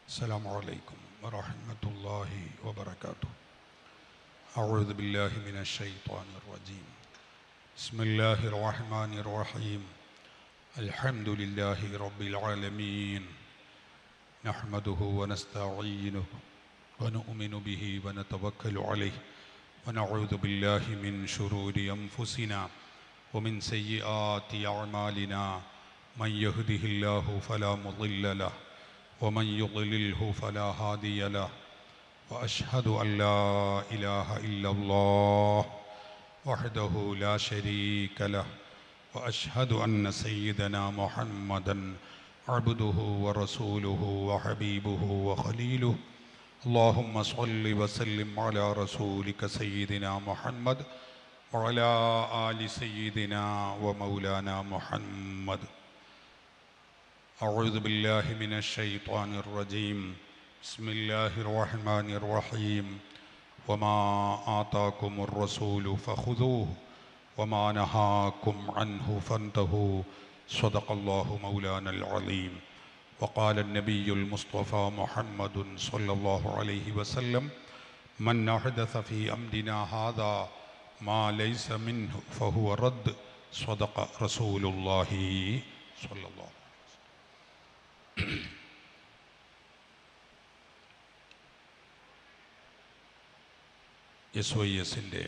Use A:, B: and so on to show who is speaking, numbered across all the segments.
A: السلام عليكم ورحمة الله وبركاته. أعوذ بالله من الشيطان الرجيم. بسم الله الرحمن الرحيم. الحمد لله رب العالمين. نحمده ونستعينه ونؤمن به ونتوكل عليه ونعوذ بالله من شرور أنفسنا ومن سيئات أعمالنا. من يهده الله فلا مضل له ومن يضلله فلا هادي له. وأشهد أن لا إله إلا الله وحده لا شريك له. وأشهد أن سيدنا محمدا عبده ورسوله وحبيبه وخليله. اللهم صل وسلم على رسولك سيدنا محمد وعلى آل سيدنا ومولانا محمد. أعوذ بالله من الشيطان الرجيم. بسم الله الرحمن الرحيم. وما آتاكم الرسول فخذوه وما نهاكم عنه فانتهوا. صدق الله مولانا العظيم. وقال النبي المصطفى محمد صلى الله عليه وسلم: من أحدث في أمرنا هذا ما ليس منه فهو رد. صدق رسول الله صلى الله عليه وسلم. SYSൻ്റെ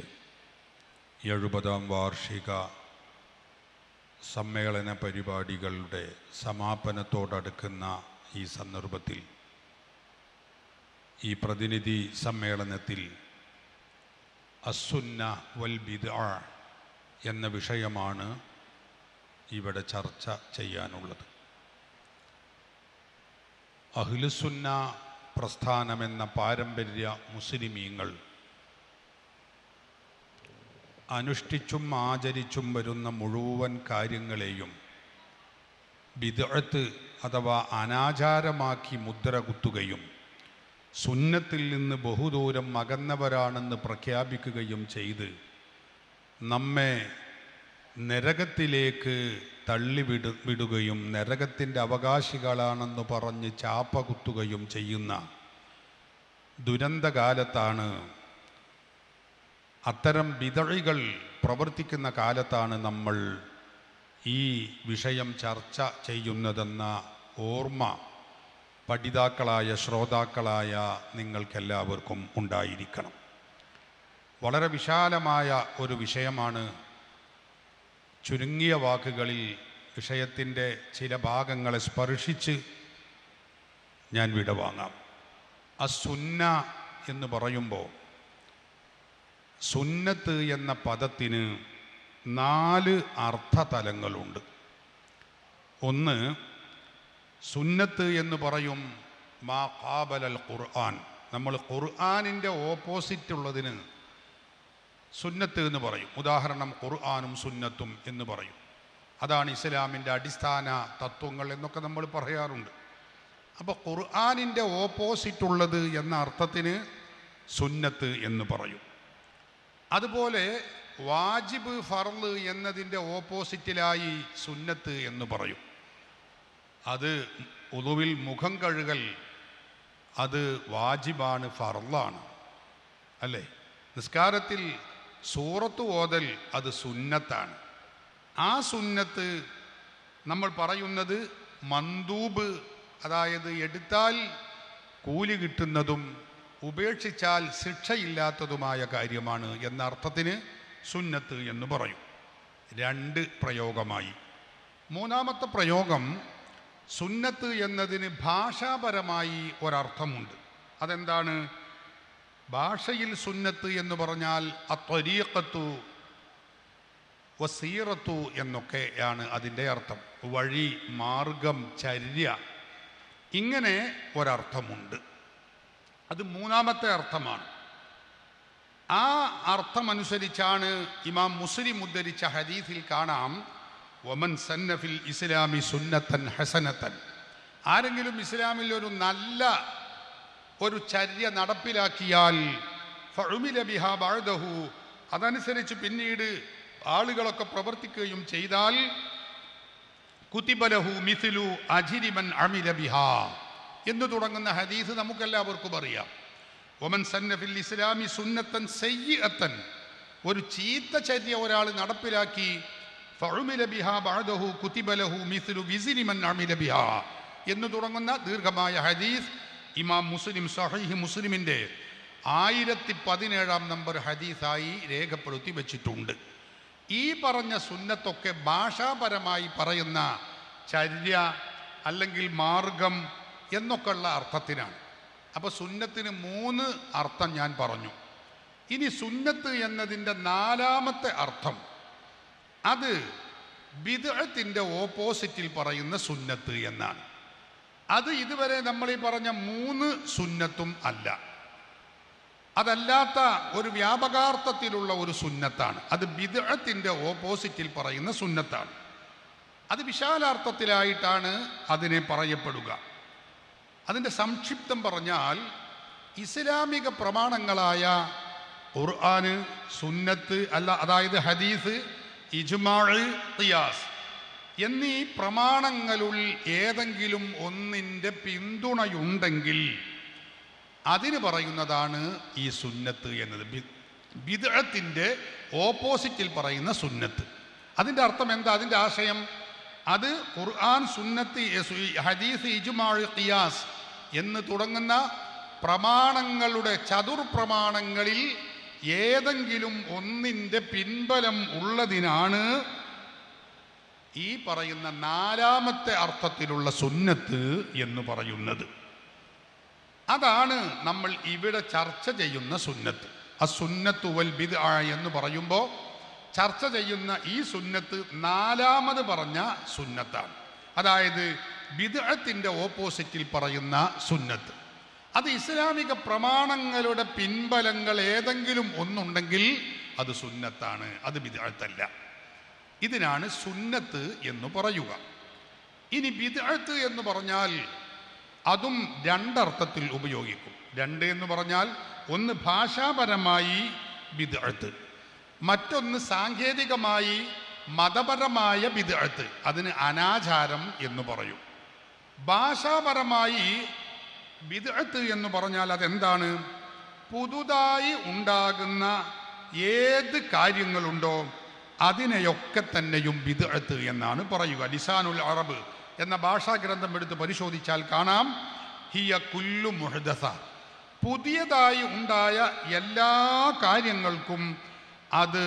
A: 70-ാം വാർഷിക സമ്മേളന പരിപാടികളുടെ സമാപനത്തോടടുക്കുന്ന ഈ സന്ദർഭത്തിൽ ഈ പ്രതിനിധി സമ്മേളനത്തിൽ അസ്സുന്ന വൽ ബിദ്അ എന്ന വിഷയമാണ് ഇവിടെ ചർച്ച ചെയ്യാനുള്ളത്. അഹ്ലുസുന്ന പ്രസ്ഥാനമെന്ന പാരമ്പര്യ മുസ്ലിമീങ്ങൾ അനുഷ്ഠിച്ചും ആചരിച്ചും വരുന്ന മുഴുവൻ കാര്യങ്ങളെയും ബിദ്അത്ത് അഥവാ അനാചാരമാക്കി മുദ്ര കുത്തുകയും സുന്നത്തിൽ നിന്ന് ബഹുദൂരം അകന്നവരാണെന്ന് പ്രഖ്യാപിക്കുകയും ചെയ്ത് നമ്മെ നരകത്തിലേക്ക് വിടുകയും നരകത്തിൻ്റെ അവകാശികളാണെന്ന് പറഞ്ഞ് ചാപ്പ കുത്തുകയും ചെയ്യുന്ന ദുരന്തകാലത്താണ്, അത്തരം ബിദ്അകൾ പ്രവർത്തിക്കുന്ന കാലത്താണ് നമ്മൾ ഈ വിഷയം ചർച്ച ചെയ്യുന്നതെന്ന ഓർമ്മ പഠിതാക്കളായ ശ്രോതാക്കളായ നിങ്ങൾക്കെല്ലാവർക്കും ഉണ്ടായിരിക്കണം. വളരെ വിശാലമായ ഒരു വിഷയമാണ്. ചുരുങ്ങിയ വാക്കുകളിൽ വിഷയത്തിൻ്റെ ചില ഭാഗങ്ങളെ സ്പർശിച്ച് ഞാൻ വിടവാങ്ങാം. അസുന്ന എന്ന് പറയുമ്പോൾ സുന്നത്ത് എന്ന പദത്തിന് 4 അർത്ഥതലങ്ങളുണ്ട്. ഒന്ന്, സുന്നത്ത് എന്ന് പറയും മാ ഖാബലൽ ഖുർആൻ. നമ്മൾ ഖുർആനിൻ്റെ ഓപ്പോസിറ്റ് ഉള്ളതിന് സുന്നത്ത് എന്ന് പറയും. ഉദാഹരണം ഖുർആനും സുന്നത്തും എന്ന് പറയും. അതാണ് ഇസ്ലാമിൻ്റെ അടിസ്ഥാന തത്വങ്ങൾ എന്നൊക്കെ നമ്മൾ പറയാറുണ്ട്. അപ്പോൾ ഖുർആനിൻ്റെ ഓപ്പോസിറ്റ് ഉള്ളത് എന്ന അർത്ഥത്തിന് സുന്നത്ത് എന്ന് പറയും. അതുപോലെ വാജിബ് ഫർള് എന്നതിൻ്റെ ഓപ്പോസിറ്റിലായി സുന്നത്ത് എന്ന് പറയും. അത് ഉളുവിൽ മുഖം കഴുകൽ അത് വാജിബാണ്, ഫർളാണ്, അല്ലേ? നിസ്കാരത്തിൽ സൂറത്ത് ഓതൽ അത് സുന്നത്താണ്. ആ സുന്നത്ത് നമ്മൾ പറയുന്നത് മന്ദൂബ്, അതായത് എടുത്താൽ കൂലി കിട്ടുന്നതും ഉപേക്ഷിച്ചാൽ ശിക്ഷയില്ലാത്തതുമായ കാര്യമാണ് എന്ന അർത്ഥത്തിന് സുന്നത്ത് എന്ന് പറയും. 2 പ്രയോഗമായി. മൂന്നാമത്തെ പ്രയോഗം, സുന്നത്ത് എന്നതിന് ഭാഷാപരമായി ഒരർത്ഥമുണ്ട്. അതെന്താണ്? ഭാഷയിൽ സുന്നത്ത് എന്ന് പറഞ്ഞാൽ അത്വരീഖത്തു വസീറത്തു എന്നൊക്കെയാണ് അതിൻ്റെ അർത്ഥം. വഴി, മാർഗം, ചര്യ, ഇങ്ങനെ ഒരർത്ഥമുണ്ട്. അത് മൂന്നാമത്തെ അർത്ഥമാണ്. ആ അർത്ഥമനുസരിച്ചാണ് ഇമാം മുസ്ലിം ഉദ്ധരിച്ച ഹദീസിൽ കാണാം, വമൻ സന്ന ഫിൽ ഇസ്ലാമി സുന്നത്തൻ ഹസനത്തൻ. ആരെങ്കിലും ഇസ്ലാമിൽ ഒരു നല്ല ഒരു ചര്യ നടപ്പിലാക്കിയാൽ ഫഉമില ബിഹാ ബഅദഹു, അതനുസരിച്ച് പിന്നീട് ആളുകളൊക്കെ പ്രവർത്തിക്കുകയും ചെയ്താൽ കുതിബലഹു മിസ്ലു അജ്രി മൻ അമില ബിഹാ,
B: എന്ന് തുടങ്ങുന്ന ഹദീസ് നമുക്കെല്ലാവർക്കും അറിയാം. ഒമൻ സന്ന ഫിൽ ഇസ്ലാമി സുന്നത്തൻ സയ്യിഅത്തൻ, ഒരു ചീത്ത ചര്യ ഒരാൾ നടപ്പിലാക്കി, ഫഉമില ബിഹാ ബഅദഹു കുതിബ ലഹു മിസ്ലു വിസ്രി മൻ അമില ബിഹാ എന്ന് തുടങ്ങുന്ന ദീർഘമായ ഹദീസ് ഇമാം മുസ്ലിം സഹീഹ് മുസ്ലിമിൻ്റെ 1017 നമ്പർ ഹദീസായി രേഖപ്പെടുത്തി വച്ചിട്ടുണ്ട്. ഈ പറഞ്ഞ സുന്നത്തൊക്കെ ഭാഷാപരമായി പറയുന്ന ചര്യ അല്ലെങ്കിൽ മാർഗം എന്നൊക്കെയുള്ള അർത്ഥത്തിനാണ്. അപ്പോൾ സുന്നത്തിന് 3 അർത്ഥം ഞാൻ പറഞ്ഞു. ഇനി സുന്നത്ത് എന്നതിൻ്റെ 4ാമത്തെ അർത്ഥം, അത് ബിദ്അത്തിന്റെ ഓപ്പോസിറ്റിൽ പറയുന്ന സുന്നത്ത് എന്നാണ്. അത് ഇതുവരെ നമ്മൾ ഈ പറഞ്ഞ 3 സുന്നത്തും അല്ല, അതല്ലാത്ത ഒരു വ്യാപകാർത്ഥത്തിലുള്ള ഒരു സുന്നത്താണ്. അത് ബിദ്അത്തിന്റെ ഓപ്പോസിറ്റിൽ പറയുന്ന സുന്നത്താണ്. അത് വിശാലാർത്ഥത്തിലായിട്ടാണ് അതിനെ പറയപ്പെടുക. അതിൻ്റെ സംക്ഷിപ്തം പറഞ്ഞാൽ, ഇസ്ലാമിക പ്രമാണങ്ങളായ ഖുർആന്, സുന്നത്ത് അതായത് ഹദീസ്, ഇജ്മാഅ്, ഖിയാസ് എന്നീ പ്രമാണങ്ങളിൽ ഏതെങ്കിലും ഒന്നിൻ്റെ പിന്തുണയുണ്ടെങ്കിൽ അതിന് പറയുന്നതാണ് ഈ സുന്നത്ത് എന്നത്. ബിദ്അത്തിന്റെ ഓപ്പോസിറ്റിൽ പറയുന്ന സുന്നത്ത്. അതിൻ്റെ അർത്ഥം എന്താ? അതിൻ്റെ ആശയം, അത് ഖുർആൻ, സുന്നത്ത്, ഹദീസ്, ഇജ്മാഅ്, ഖിയാസ് എന്ന് തുടങ്ങുന്ന പ്രമാണങ്ങളുടെ ചതുർപ്രമാണങ്ങളിൽ ഏതെങ്കിലും ഒന്നിൻ്റെ പിൻബലം ഉള്ളതിനാണ് ഈ പറയുന്ന 4ാമത്തെ അർത്ഥത്തിലുള്ള സുന്നത്ത് എന്ന് പറയുന്നത്. അതാണ് നമ്മൾ ഇവിടെ ചർച്ച ചെയ്യുന്ന സുന്നത്ത്. അസുന്നത്തു വൽ ബിദ്അ എന്ന് പറയുമ്പോൾ ചർച്ച ചെയ്യുന്ന ഈ സുന്നത്ത് 4ാമത് പറഞ്ഞ സുന്നത്താണ്. അതായത് ബിദ്അത്തിന്റെ ഓപ്പോസിറ്റിൽ പറയുന്ന സുന്നത്ത്. അത് ഇസ്ലാമിക പ്രമാണങ്ങളുടെ പിൻബലങ്ങൾ ഏതെങ്കിലും ഒന്നുണ്ടെങ്കിൽ അത് സുന്നത്താണ്, അത് ബിദ്അത്തല്ല. ഇതിനാണ് സുന്നത്ത് എന്ന് പറയുക. ഇനി ബിദ്അത്ത് എന്ന് പറഞ്ഞാൽ അതും 2 അർത്ഥത്തിൽ ഉപയോഗിക്കും. 2 എന്ന് പറഞ്ഞാൽ, ഒന്ന് ഭാഷാപരമായി ബിദ്അത്ത്, മറ്റൊന്ന് സാങ്കേതികമായി മതപരമായ ബിദ്അത്ത്, അതിന് അനാചാരം എന്ന് പറയും. ഭാഷാപരമായി ബിദ്അത്ത് എന്ന് പറഞ്ഞാൽ അതെന്താണ്? പുതുതായി ഉണ്ടാകുന്ന ഏത് കാര്യങ്ങളുണ്ടോ അതിനെയൊക്കെ തന്നെയും ബിദ്അത്ത് എന്നാണ് പറയുക. ലിസാനുൽ അറബ് എന്ന ഭാഷാ ഗ്രന്ഥം എടുത്ത് പരിശോധിച്ചാൽ കാണാം, ഹിയ കുല്ലു മുഹ്ദസ, പുതിയതായി ഉണ്ടായ എല്ലാ കാര്യങ്ങൾക്കും അത്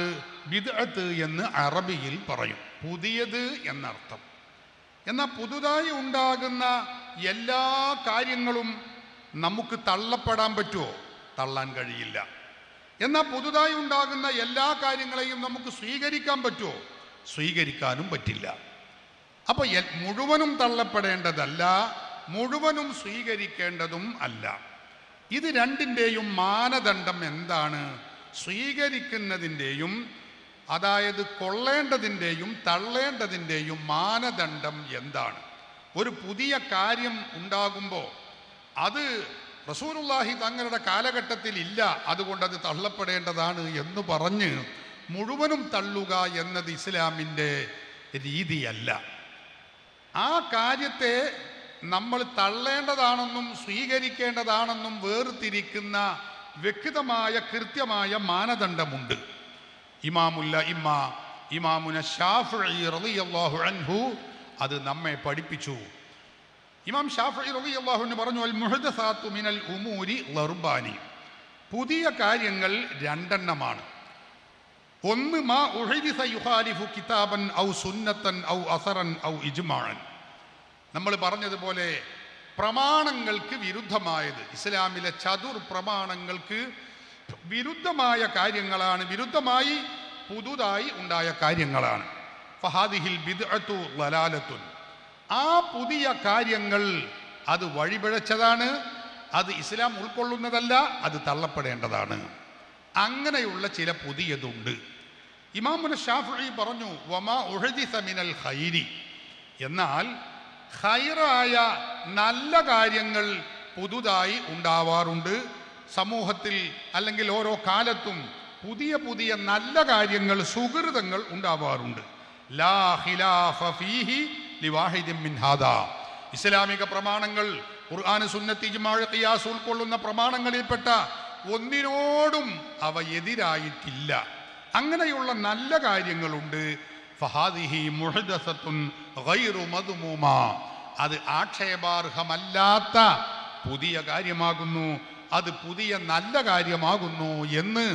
B: ബിദ്അത്ത് എന്ന് അറബിയിൽ പറയും. പുതിയത് എന്നർത്ഥം. എന്നാൽ പുതുതായി ഉണ്ടാകുന്ന എല്ലാ കാര്യങ്ങളും നമുക്ക് തള്ളപ്പെടാൻ പറ്റുമോ? തള്ളാൻ കഴിയില്ല. എന്നാൽ പുതുതായി ഉണ്ടാകുന്ന എല്ലാ കാര്യങ്ങളെയും നമുക്ക് സ്വീകരിക്കാൻ പറ്റുമോ? സ്വീകരിക്കാനും പറ്റില്ല. അപ്പോൾ മുഴുവനും തള്ളപ്പെടേണ്ടതല്ല, മുഴുവനും സ്വീകരിക്കേണ്ടതും അല്ല. ഇത് രണ്ടിൻ്റെയും മാനദണ്ഡം എന്താണ്? സ്വീകരിക്കുന്നതിൻ്റെയും അതായത് കൊള്ളേണ്ടതിൻ്റെയും തള്ളേണ്ടതിൻ്റെയും മാനദണ്ഡം എന്താണ്? ഒരു പുതിയ കാര്യം ഉണ്ടാകുമ്പോൾ അത് റസൂലുള്ളാഹി തങ്ങളുടെ കാലഘട്ടത്തിൽ ഇല്ല, അതുകൊണ്ട് അത് തള്ളപ്പെടേണ്ടതാണ് എന്ന് പറഞ്ഞ് മുഴുവനും തള്ളുക എന്നത് ഇസ്ലാമിൻ്റെ രീതിയല്ല. ആ കാര്യത്തെ നമ്മൾ തള്ളേണ്ടതാണെന്നും സ്വീകരിക്കേണ്ടതാണെന്നും വേർതിരിക്കുന്ന വ്യക്തമായ കൃത്യമായ മാനദണ്ഡമുണ്ട്. ഇമാമുന ശാഫിഈ റളിയല്ലാഹു അൻഹു അത് നമ്മെ പഠിപ്പിച്ചു. ഇമാം ശാഫിഈ റളിയല്ലാഹു അൻഹു പറഞ്ഞു, അൽ മുഹ്ദസാത്തു മിനൽ ഉമൂരി ലർബാനി, പുതിയ കാര്യങ്ങൾ 2 എണ്ണമാണ്. ഒന്ന് മാ ഉഹദിസ യുഖാലിഫു കിതാബൻ ഔ സുന്നത്തൻ ഔ അസറൻ ഔ ഇജ്മാഅൻ. നമ്മൾ പറഞ്ഞതുപോലെ പ്രമാണങ്ങൾക്ക് വിരുദ്ധമായത്, ഇസ്ലാമിലെ ചതുർ പ്രമാണങ്ങൾക്ക് വിരുദ്ധമായ കാര്യങ്ങളാണ്, വിരുദ്ധമായി പുതുതായി ഉണ്ടായ കാര്യങ്ങളാണ്. ഫഹാദിഹിൽ ബിദ്അത്തു ളലാലത്തുൻ, ആ പുതിയ കാര്യങ്ങൾ അത് വഴിപിഴച്ചതാണ്, അത് ഇസ്ലാം ഉൾക്കൊള്ളുന്നതല്ല, അത് തള്ളപ്പെടേണ്ടതാണ്. അങ്ങനെയുള്ള ചില പുതിയതുണ്ട്. ഇമാമുന ശാഫിഈ പറഞ്ഞു, വമാ ഉഹദിസ മിനൽ ഖൈരി, എന്നാൽ ഖൈറായ നല്ല കാര്യങ്ങൾ പുതുതായി ഉണ്ടാവാറുണ്ട്. സമൂഹത്തിൽ അല്ലെങ്കിൽ ഓരോ കാലത്തും പുതിയ പുതിയ നല്ല കാര്യങ്ങൾ, സുഹൃതങ്ങൾ ഉണ്ടാവാറുണ്ട്. ലാ ഖിലാഫ ഫീഹി ലിവാഹിദിൻ മിൻ ഹാദാ, ഇസ്ലാമിക പ്രമാണങ്ങൾ ഖുർആൻ, സുന്നത്ത്, ഇജ്മാ, ഖിയാസ് ഉൾക്കൊള്ളുന്ന പ്രമാണങ്ങളിൽപ്പെട്ട ഒന്നിനോടും അവ എതിരായിട്ടില്ല. അങ്ങനെയുള്ള നല്ല കാര്യങ്ങളുണ്ട്. ഫഹാദിഹി മുഹ്ദസത്തുൻ ഗൈറു മദ്മൂമ, അത് ആക്ഷേപാർഹമല്ലാത്ത പുതിയ കാര്യമാകുന്നു, അത് പുതിയ നല്ല കാര്യമാകുന്നു എന്ന്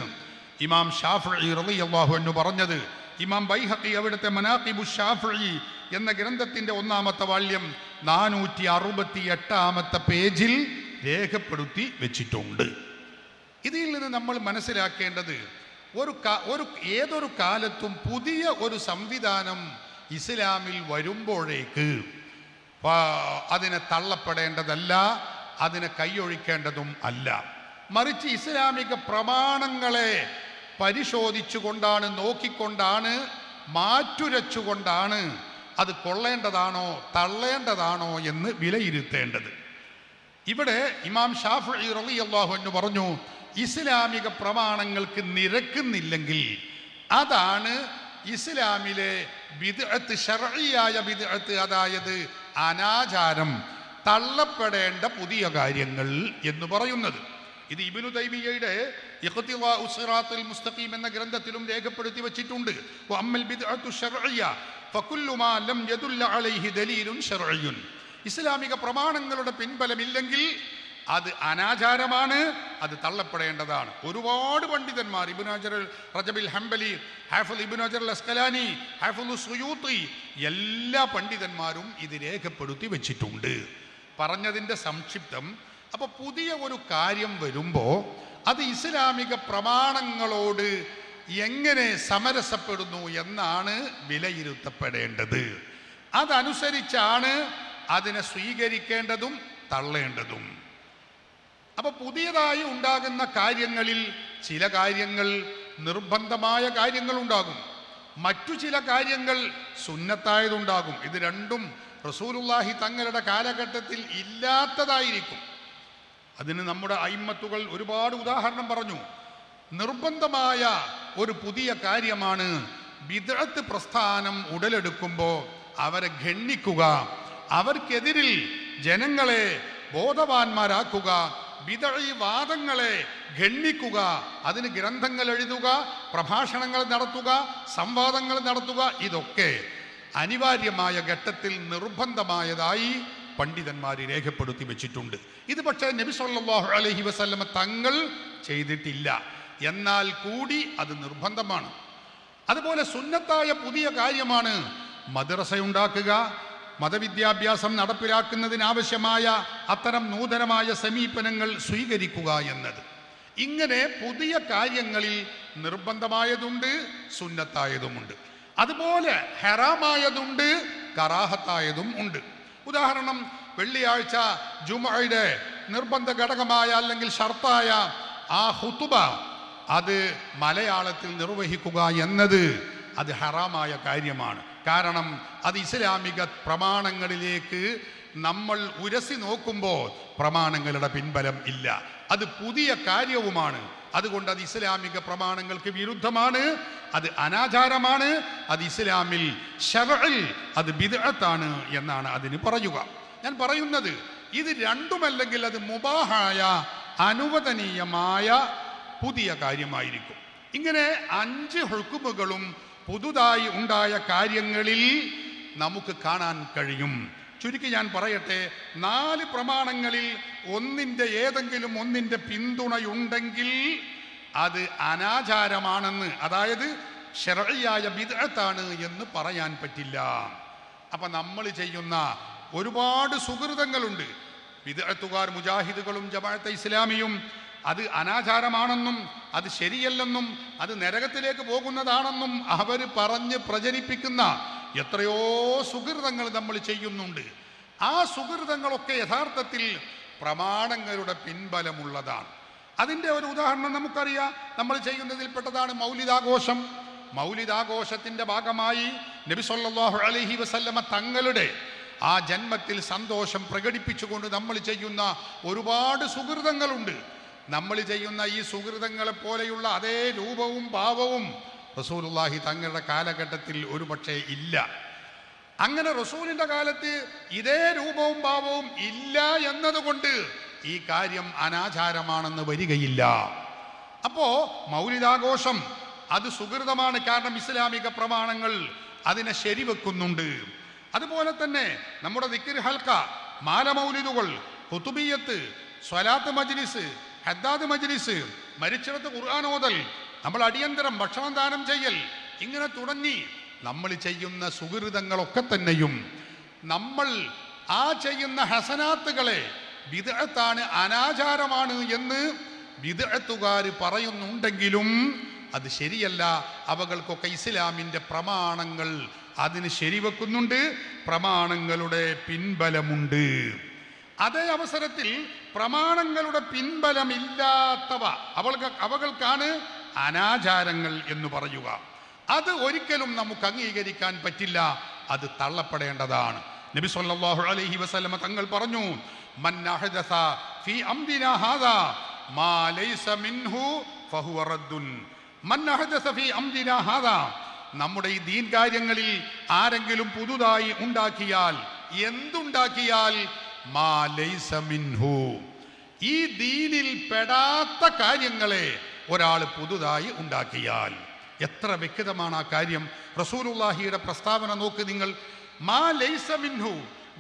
B: ഇമാം ഷാഫിഈ റളിയല്ലാഹു അൻഹു പറഞ്ഞത് ഇമാം ബൈഹഖി അവിടുത്തെ മനാഖിബു ഷാഫിഈ എന്ന ഗ്രന്ഥത്തിന്റെ 1-ാമത്തെ വാള്യം 468-ാമത്തെ പേജിൽ രേഖപ്പെടുത്തി വെച്ചിട്ടുണ്ട്. ഇതിൽ നിന്ന് നമ്മൾ മനസ്സിലാക്കേണ്ടത് ഏതൊരു കാലത്തും പുതിയ ഒരു സംവിധാനം ഇസ്ലാമിൽ വരുമ്പോഴേക്ക് അതിനെ തള്ളപ്പെടേണ്ടതല്ല, അതിനെ കൈയൊഴിക്കേണ്ടതും അല്ല. മറിച്ച് ഇസ്ലാമിക പ്രമാണങ്ങളെ പരിശോധിച്ചുകൊണ്ടാണ്, നോക്കിക്കൊണ്ടാണ്, മാറ്റുരച്ചുകൊണ്ടാണ് അത് കൊള്ളേണ്ടതാണോ തള്ളേണ്ടതാണോ എന്ന് വിലയിരുത്തേണ്ടത്. ഇവിടെ ഇമാം ഷാഫിഈ റളിയല്ലാഹു അൻഹു പറഞ്ഞു, ഇസ്ലാമിക പ്രമാണങ്ങൾക്ക് നിരക്കുന്നില്ലെങ്കിൽ അതാണ് ഇസ്ലാമിലെ ബിദ്അത്ത്, ശർഈയായ ബിദ്അത്ത്, അതായത് അനാചാരം, തള്ളപ്പെടേണ്ട പുതിയ കാര്യങ്ങൾ എന്ന് പറയുന്നത്. ഇത് ഇബ്നു തൈമിയ്യയുടെ ഇഖ്തിദാഉ സിറാത്തുൽ മുസ്തഖീം എന്ന ഗ്രന്ഥത്തിലും രേഖപ്പെടുത്തി വച്ചിട്ടുണ്ട്. വഅമ്മൽ ബിദ്അത്തു ശർഈയ ഫകുല്ലു മാ ലം യദുല്ല അലൈഹി ദലീലുൻ ശർഈയുൻ, ഇസ്ലാമിക പ്രമാണങ്ങളുടെ പിൻബലമില്ലെങ്കിൽ അത് അനാചാരമാണ്, അത് തള്ളപ്പെടേണ്ടതാണ്. ഒരുപാട് പണ്ഡിതന്മാർ, ഇബ്നു ഹജർ റജബിൽ ഹംബലി, ഹാഫിദ് ഇബ്നു ഹജർ അസ്ഖലാനി, ഹാഫിദ് സുയൂത്തി, എല്ലാ പണ്ഡിതന്മാരും ഇത് രേഖപ്പെടുത്തി വെച്ചിട്ടുണ്ട്. പറഞ്ഞതിൻ്റെ സംക്ഷിപ്തം, അപ്പോൾ പുതിയ ഒരു കാര്യം വരുമ്പോൾ അത് ഇസ്ലാമിക പ്രമാണങ്ങളോട് എങ്ങനെ സമരസപ്പെടുന്നു എന്നാണ് വിലയിരുത്തപ്പെടേണ്ടത്. അതനുസരിച്ചാണ് അതിനെ സ്വീകരിക്കേണ്ടതും തള്ളേണ്ടതും. അപ്പൊ പുതിയതായി ഉണ്ടാകുന്ന കാര്യങ്ങളിൽ ചില കാര്യങ്ങൾ നിർബന്ധമായ കാര്യങ്ങൾ ഉണ്ടാകും, മറ്റു ചില കാര്യങ്ങൾ സുന്നത്തായതുണ്ടാകും. ഇത് രണ്ടും റസൂലുള്ളാഹി തങ്ങളുടെ കാലഘട്ടത്തിൽ ഇല്ലാത്തതായിരിക്കും. അതിന് നമ്മുടെ അയിമ്മത്തുകൾ ഒരുപാട് ഉദാഹരണം പറഞ്ഞു. നിർബന്ധമായ ഒരു പുതിയ കാര്യമാണ് ബിദ്അത്ത് പ്രസ്ഥാനം ഉടലെടുക്കുമ്പോൾ അവരെ ഗണ്ണിക്കുക, അവർക്കെതിരിൽ ജനങ്ങളെ ബോധവാന്മാരാക്കുക, ബിദ്അഈ വാദങ്ങളെ ഗണ്ണിക്കുക, അതിന് ഗ്രന്ഥങ്ങൾ എഴുതുക, പ്രഭാഷണങ്ങൾ നടത്തുക, സംവാദങ്ങൾ നടത്തുക. ഇതൊക്കെ അനിവാര്യമായ ഘട്ടത്തിൽ നിർബന്ധമായതായി പണ്ഡിതന്മാർ രേഖപ്പെടുത്തി വെച്ചിട്ടുണ്ട്. ഇത് പക്ഷേ നബി സല്ലല്ലാഹു അലൈഹി വസല്ലമ തങ്ങൾ ചെയ്തിട്ടില്ല, എന്നാൽ കൂടി അത് നിർബന്ധമാണ്. അതുപോലെ സുന്നത്തായ പുതിയ കാര്യമാണ് മദ്രസ ഉണ്ടാക്കുക, മതവിദ്യാഭ്യാസം നടപ്പിലാക്കുന്നതിനാവശ്യമായ അത്തരം നൂതനമായ സമീപനങ്ങൾ സ്വീകരിക്കുക എന്നത്. ഇങ്ങനെ പുതിയ കാര്യങ്ങളിൽ നിർബന്ധമായതുണ്ട്, സുന്നത്തായതുമുണ്ട്. അതുപോലെ ഹറാമായതുണ്ട്, കറാഹത്തായതും ഉണ്ട്. ഉദാഹരണം, വെള്ളിയാഴ്ച ജുമുഅയുടെ നിർബന്ധ ഘടകമായ അല്ലെങ്കിൽ ഷർത്തായ ആ ഖുതുബ അത് മലയാളത്തിൽ നിർവഹിക്കുക എന്നത് അത് ഹറാമായ കാര്യമാണ്. കാരണം അത് ഇസ്ലാമിക പ്രമാണങ്ങളിലേക്ക് നമ്മൾ ഉരസി നോക്കുമ്പോൾ പ്രമാണങ്ങളുടെ പിൻബലം ഇല്ല, അത് പുതിയ കാര്യവുമാണ്. അതുകൊണ്ട് അത് ഇസ്ലാമിക പ്രമാണങ്ങൾക്ക് വിരുദ്ധമാണ്, അത് അനാചാരമാണ്, അത് ഇസ്ലാമിൽ ശർഇൽ അത് ബിദ്അത്താണ് എന്നാണ് അതിന് പറയുക. ഞാൻ പറയുന്നത് ഇത് രണ്ടുമല്ലെങ്കിൽ അത് മുബാഹായ അനുവദനീയമായ പുതിയ കാര്യമായിരിക്കും. ഇങ്ങനെ 5 ഹുക്മുകളും പുതുതായി ഉണ്ടായ കാര്യങ്ങളിൽ നമുക്ക് കാണാൻ കഴിയും. ചുരുക്കി ഞാൻ പറയട്ടെ, 4 പ്രമാണങ്ങളിൽ ഏതെങ്കിലും ഒന്നിൻ്റെ പിന്തുണയുണ്ടെങ്കിൽ അത് അനാചാരമാണെന്ന്, അതായത് ശർഇയായ ബിദ്അത്താണ് എന്ന് പറയാൻ പറ്റില്ല. അപ്പം നമ്മൾ ചെയ്യുന്ന ഒരുപാട് സുഹൃതങ്ങളുണ്ട്. ബിദ്അത്തുകാർ, മുജാഹിദുകളും ജമാഅത്തെ ഇസ്ലാമിയും അത് അനാചാരമാണെന്നും അത് ശരിയല്ലെന്നും അത് നരകത്തിലേക്ക് പോകുന്നതാണെന്നും അവർ പറഞ്ഞ് പ്രചരിപ്പിക്കുന്ന എത്രയോ സുഹൃതങ്ങൾ നമ്മൾ ചെയ്യുന്നുണ്ട്. ആ സുഹൃതങ്ങളൊക്കെ യഥാർത്ഥത്തിൽ പ്രമാണങ്ങളുടെ പിൻബലമുള്ളതാണ്. അതിൻ്റെ ഒരു ഉദാഹരണം നമുക്കറിയാം. നമ്മൾ ചെയ്യുന്നതിൽപ്പെട്ടതാണ് മൗലിദാഘോഷം. മൗലിദാഘോഷത്തിൻ്റെ ഭാഗമായി നബി സല്ലല്ലാഹു അലൈഹി വസല്ലമ തങ്ങളുടെ ആ ജന്മത്തിൽ സന്തോഷം പ്രകടിപ്പിച്ചുകൊണ്ട് നമ്മൾ ചെയ്യുന്ന ഒരുപാട് സുഹൃതങ്ങളുണ്ട്. നമ്മൾ ചെയ്യുന്ന ഈ സുഹൃതങ്ങളെ പോലെയുള്ള അതേ രൂപവും ഭാവവും റസൂലുള്ളാഹി തങ്ങളുടെ കാലഘട്ടത്തിൽ ഒരുപക്ഷെ ഇല്ല. അങ്ങനെ റസൂലിന്റെ കാലത്ത് ഇതേ രൂപവും ഭാവവും ഇല്ല എന്നതുകൊണ്ട് ഈ കാര്യം അനാചാരമാണെന്ന് വരികയില്ല. അപ്പോ മൗലിദാഘോഷം അത് സുഹൃതമാണ്, കാരണം ഇസ്ലാമിക പ്രമാണങ്ങൾ അതിനെ ശരിവെക്കുന്നുണ്ട്. അതുപോലെ തന്നെ നമ്മുടെ ദിക്ർ ഹൽക്ക, മാല മൗലിദുകൾ, ഖുതുബിയത്ത്, സ്വലാത്ത് മജ്ലിസ്, ഹദ്ദാദ് മജ്ലിസ്, മരിച്ചിടത്ത് ഖുർആൻ ഓതൽ, നമ്മൾ അടിയന്തരം ഭക്ഷണം ദാനം ചെയ്യൽ, ഇങ്ങനെ തുടങ്ങി നമ്മൾ ചെയ്യുന്ന സുഹൃതങ്ങളൊക്കെ തന്നെയും നമ്മൾ ആ ചെയ്യുന്ന ഹസനാത്തുകളെ ബിദ്അത്താണ്, അനാചാരമാണ് എന്ന് ബിദ്അത്തുകാർ പറയുന്നുണ്ടെങ്കിലും അത് ശരിയല്ല. അവകൾക്കൊക്കെ ഇസ്ലാമിൻ്റെ പ്രമാണങ്ങൾ അതിന് ശരിവെക്കുന്നുണ്ട്, പ്രമാണങ്ങളുടെ പിൻബലമുണ്ട്. അതേ അവസരത്തിൽ പ്രമാണങ്ങളുടെ പിൻബലമില്ലാത്തവ അവകൾക്കാണ് അനാചാരങ്ങൾ എന്ന് പറയുക. അത് ഒരിക്കലും നമുക്ക് അംഗീകരിക്കാൻ പറ്റില്ല, അത് തള്ളപ്പെടേണ്ടതാണ്. നബി സല്ലല്ലാഹു അലൈഹി വസല്ലമ തങ്ങൾ പറഞ്ഞു, മൻ അഹദസ ഫീ അംരിനാ ഹാദാ മാ ലൈസ മിൻഹു ഫഹുവ റദ്ദുൻ. മൻ അഹദസ ഫീ അംരിനാ ഹാദാ, നമ്മുടെ ഈ ദീൻ കാര്യങ്ങളിൽ ആരെങ്കിലും പുതുതായി ഉണ്ടാക്കിയാൽ, എന്തുണ്ടാക്കിയാൽ, മാ ലൈസ മിൻഹു, ഈ ദീനിൽ പെടാത്ത കാര്യങ്ങളെ ഒരാൾ പുതുതായി ഉണ്ടാക്കിയാൽ. എത്ര വ്യക്തമാണ് ആ കാര്യം. റസൂലുള്ളാഹിയുടെ പ്രസ്താവന നോക്ക് നിങ്ങൾ. മാ ലൈസ മിൻഹു,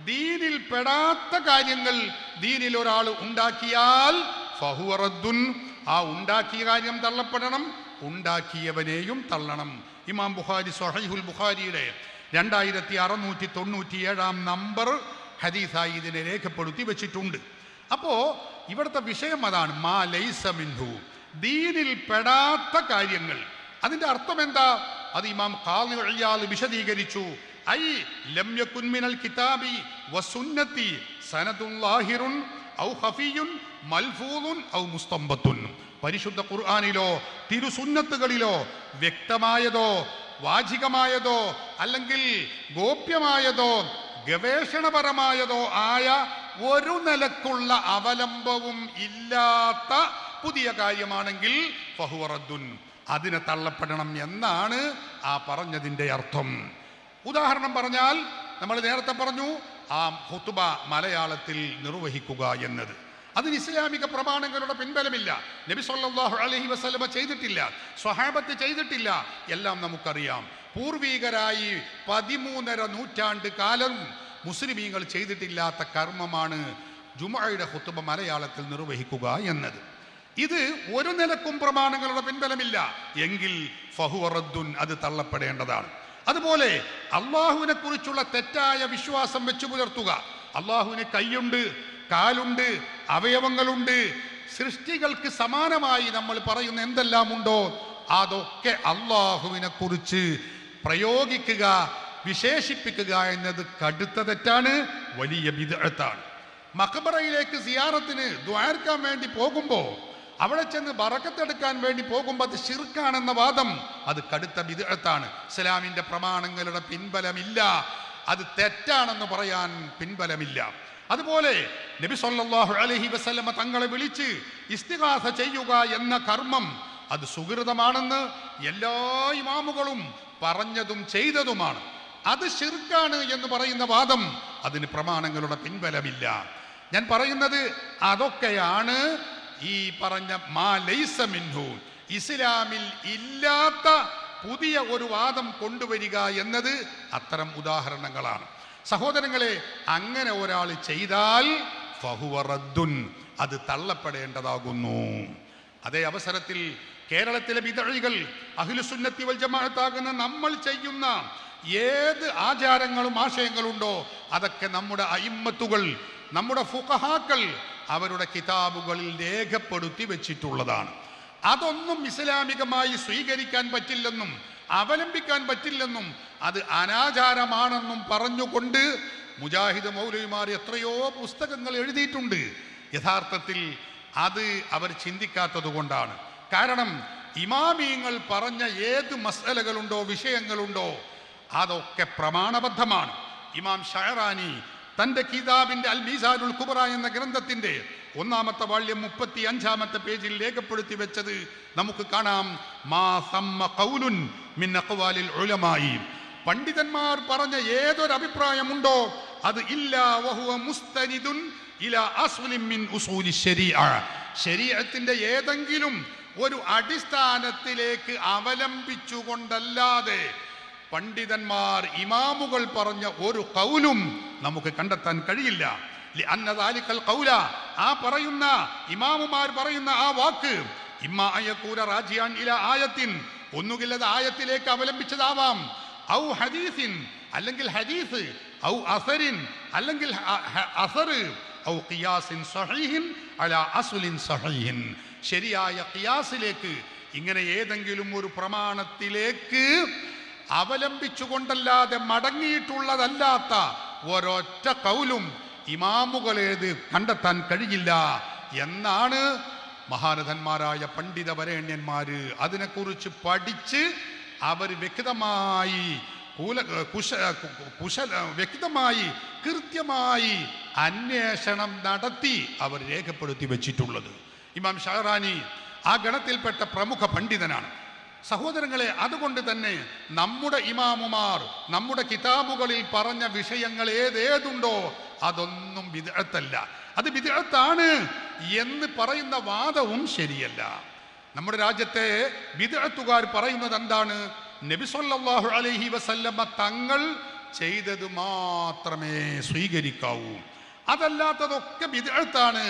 B: ദീനിൽ പെടാത്ത കാര്യങ്ങൾ ദീനിൽ ഒരാൾ ഉണ്ടാക്കിയാൽ ഫഹുവ റദ്ദുൻ, ആ ഉണ്ടാക്കിയ കാര്യം തള്ളപ്പെടണം, ഉണ്ടാക്കിയവനെയും തള്ളണം. ഇമാം ബുഖാരി സ്വഹീഹുൽ ബുഖാരിയുടെ 2697 നമ്പർ ഹദീസായി ഇതിനെ രേഖപ്പെടുത്തി വെച്ചിട്ടുണ്ട്. അപ്പോ ഇവിടുത്തെ വിഷയം അതാണ്, മാ ലൈസ മിൻഹു, ദീനിൽ പെടാത്ത കാര്യങ്ങൾ. അതിന്റെ അർത്ഥം എന്താ? അത് ഇമാം ഖാദി ഇയാൽ വിശദീകരിച്ചു. ഐ ലം യകുൻ മിനൽ കിതാബി വസുന്നതി സനദുൻ ലാഹിറുൻ ഔ ഖഫിയുൻ മൽഫൂദുൻ ഔ മുസ്തംബത്തുൻ. പരിശുദ്ധ ഖുർആനിലോ തിരുസുന്നത്തുകളിലോ വ്യക്തമായതോ വാചികമായതോ അല്ലെങ്കിൽ ഗോപ്യമായതോ ഗവേഷണപരമായതോ ആയ ഒരു നിലക്കുള്ള അവലംബവും ഇല്ലാത്ത പുതിയ കാര്യമാണെങ്കിൽ ഫഹുവ റദ്ദുൻ, അതിനെ തള്ളപ്പെടണം എന്നാണ് ആ പറഞ്ഞതിൻ്റെ അർത്ഥം. ഉദാഹരണം പറഞ്ഞാൽ, നമ്മൾ നേരത്തെ പറഞ്ഞു ആ ഖുതുബ മലയാളത്തിൽ നിർവഹിക്കുക എന്നത്, അതിന് ഇസ്ലാമിക പ്രമാണങ്ങളുടെ പിൻബലമില്ല. നബി സല്ലല്ലാഹു അലൈഹി വസല്ലമ ചെയ്തിട്ടില്ല, സ്വഹാബത്ത് ചെയ്തിട്ടില്ല, എല്ലാം നമുക്കറിയാം. പൂർവീകരായി 13.5 നൂറ്റാണ്ട് കാലം മുസ്ലിമീങ്ങൾ ചെയ്തിട്ടില്ലാത്ത കർമ്മമാണ് ജുമുഅയുടെ ഖുതുബ മലയാളത്തിൽ നിർവഹിക്കുക എന്നത്. ഇത് ഒരു നിലക്കും പ്രമാണങ്ങളുടെ പിൻബലമില്ല എങ്കിൽ ഫഹുവ റദ്ദുൻ, അത് തള്ളപ്പെടേണ്ടതാണ്. അതുപോലെ അള്ളാഹുവിനെ കുറിച്ചുള്ള തെറ്റായ വിശ്വാസം വെച്ചു പുലർത്തുക. അള്ളാഹുവിന് കൈയുണ്ട്, കാലുണ്ട്, അവയവങ്ങളുണ്ട്, സൃഷ്ടികൾക്ക് സമാനമായി നമ്മൾ പറയുന്ന എന്തെല്ലാം ഉണ്ടോ അതൊക്കെ അള്ളാഹുവിനെ കുറിച്ച് പ്രയോഗിക്കുക, വിശേഷിപ്പിക്കുക എന്നത് കടുത്ത തെറ്റാണ്, വലിയ ബിദ്അത്താണ്. മഖബറയിലേക്ക് സിയാറത്തിന് ദുആർക്കാൻ വേണ്ടി പോകുമ്പോൾ, അവിടെ ചെന്ന് ബറക്കത്തെടുക്കാൻ വേണ്ടി പോകുമ്പോൾ അത് ശിർക്കാണെന്ന വാദം, അത് കടുത്ത ബിദ്അത്താണ്. ഇസ്ലാമിന്റെ പ്രമാണങ്ങളുടെ പിൻബലമില്ല, അത് തെറ്റാണെന്ന് പറയാൻ പിൻബലമില്ല. അതുപോലെ നബി സല്ലല്ലാഹു അലൈഹി വസല്ലമ തങ്ങളെ വിളിച്ച് ഇസ്തിഗാസ ചെയ്യുക എന്ന കർമ്മം അത് സുഹൃതമാണെന്ന് എല്ലാ ഇമാമുകളും പറഞ്ഞതും ചെയ്തതുമാണ്. അത് ശിർക്കാണ് എന്ന് പറയുന്ന വാദം, അതിന് പ്രമാണങ്ങളുടെ പിൻബലമില്ല. ഞാൻ പറയുന്നത് അതൊക്കെയാണ് ഈ പറഞ്ഞ മാ ലൈസ മിൻഹു, ഇസ്ലാമിൽ ഇല്ലാത്ത പുതിയ ഒരു വാദം കൊണ്ടുവരിക എന്നത് അത്തരം ഉദാഹരണങ്ങളാണ്. സഹോദരങ്ങളെ, അങ്ങനെ ഒരാൾ ചെയ്താൽ ഫഹുവ റദ്ദുൻ, അത് തള്ളപ്പെടേണ്ടതാകുന്നു. അതേ അവസരത്തിൽ കേരളത്തിലെ ബിദ്അകൾ അഹ്ലുസുന്നത്തി വൽ ജമാഅത്താകുന്ന നമ്മൾ ചെയ്യുന്ന ഏത് ആചാരങ്ങളും ആശയങ്ങളുണ്ടോ അതൊക്കെ നമ്മുടെ അയിമ്മത്തുകൾ, നമ്മുടെ ഫുഖഹാക്കൾ അവരുടെ കിതാബുകളിൽ രേഖപ്പെടുത്തി വെച്ചിട്ടുള്ളതാണ്. അതൊന്നും ഇസ്ലാമികമായി സ്വീകരിക്കാൻ പറ്റില്ലെന്നും അവലംബിക്കാൻ പറ്റില്ലെന്നും അത് അനാചാരമാണെന്നും പറഞ്ഞുകൊണ്ട് മുജാഹിദ് മൗലവിമാർ എത്രയോ പുസ്തകങ്ങൾ എഴുതിയിട്ടുണ്ട്. യഥാർത്ഥത്തിൽ അത് അവർ ചിന്തിക്കാത്തത് കൊണ്ടാണ്. കാരണം ഇമാമിയങ്ങൾ പറഞ്ഞ ഏത് മസ്അലകളുണ്ടോ, വിഷയങ്ങളുണ്ടോ അതൊക്കെ പ്രമാണബദ്ധമാണ്. ഇമാം ഷഅറാനി തൻ്റെ കിതാബിൻ്റെ അൽ മീസാനുൽ കുബ്ര എന്ന ഗ്രന്ഥത്തിൻ്റെ 1-ാമത്തെ വാള്യം 35-ാമത്തെ പേജിൽ രേഖപ്പെടുത്തി വെച്ചത് നമുക്ക് കാണാം. മാ സമ്മ ഖൗലുൻ മിൻ അഖ്വാലിൽ ഉലമായി, പണ്ഡിതന്മാർ പറഞ്ഞ ഏതൊരു അഭിപ്രായമുണ്ടോ അത് ഇല്ലാ വഹുവ മുസ്തനിദുൻ ഇലാ അസ്ലിൻ മിൻ ഉസൂലി ശരീഅ, ശരീഅത്തിന്റെ ഏതെങ്കിലും ഒരു അടിസ്ഥാനത്തിലേക്ക് അവലംബിച്ചുകൊണ്ടല്ലാതെ പണ്ഡിതന്മാർ ഇമാമുകൾ പറഞ്ഞ ഒരു ഖൗലും നമുക്ക് കണ്ടെത്താൻ കഴിയില്ല. ലിഅന്ന ദാലികൽ ഖൗല, ആ പറയുന്ന ഇമാമുമാർ പറയുന്ന ആ വാക്ക് ഇമ്മാ അയകൂന റാജിഅൻ ഇലാ ആയത്തിൻ, ഒന്നുകിൽ അത് ആയത്തിലേക്ക് അവലംബിച്ചതാവാം, ഔ ഹദീസിൻ അല്ലെങ്കിൽ ഹദീസ്, ഔ അസറിൻ അല്ലെങ്കിൽ അസർ, ഔ ഖിയാസിൻ സഹീഹിൻ അലാ അസ്ലിൻ സഹീഹിൻ, ശരിയായ ഖിയാസിലേക്ക്, ഇങ്ങനെ ഏതെങ്കിലും ഒരു പ്രമാണത്തിലേക്ക് അവലംബിച്ചുകൊണ്ടല്ലാതെ മടങ്ങിയിട്ടുള്ളതല്ലാത്ത ഒരൊറ്റ ഖൗലും ഇമാമുകളേത് കണ്ടെത്താൻ കഴിയില്ല എന്നാണ് മഹാരഥന്മാരായ പണ്ഡിത വരേണ്യന്മാര് അതിനെക്കുറിച്ച് പഠിച്ച് അവർ വ്യക്തമായി കൃത്യമായി അന്വേഷണം നടത്തി അവർ രേഖപ്പെടുത്തി വെച്ചിട്ടുള്ളത്. ഇമാം ഷഹറാനി ആ ഗണത്തിൽപ്പെട്ട പ്രമുഖ പണ്ഡിതനാണ്. സഹോദരങ്ങളെ, അതുകൊണ്ട് തന്നെ നമ്മുടെ ഇമാമുമാർ നമ്മുടെ കിതാബുകളിൽ പറഞ്ഞ വിഷയങ്ങൾ ഏതേതുണ്ടോ അതൊന്നും ബിദ്അത്തല്ല, അത് ബിദ്അത്താണ് എന്ന് പറയുന്ന വാദവും ശരിയല്ല. നമ്മുടെ രാജ്യത്തെ ബിദ്അത്തുകാർ പറയുന്നത് എന്താണ്? നബി സല്ലല്ലാഹു അലൈഹി വസല്ലമ തങ്ങൾ ചെയ്തത് മാത്രമേ സ്വീകരിക്കാവൂ, അതല്ലാത്തതൊക്കെ ബിദ്അത്താണ്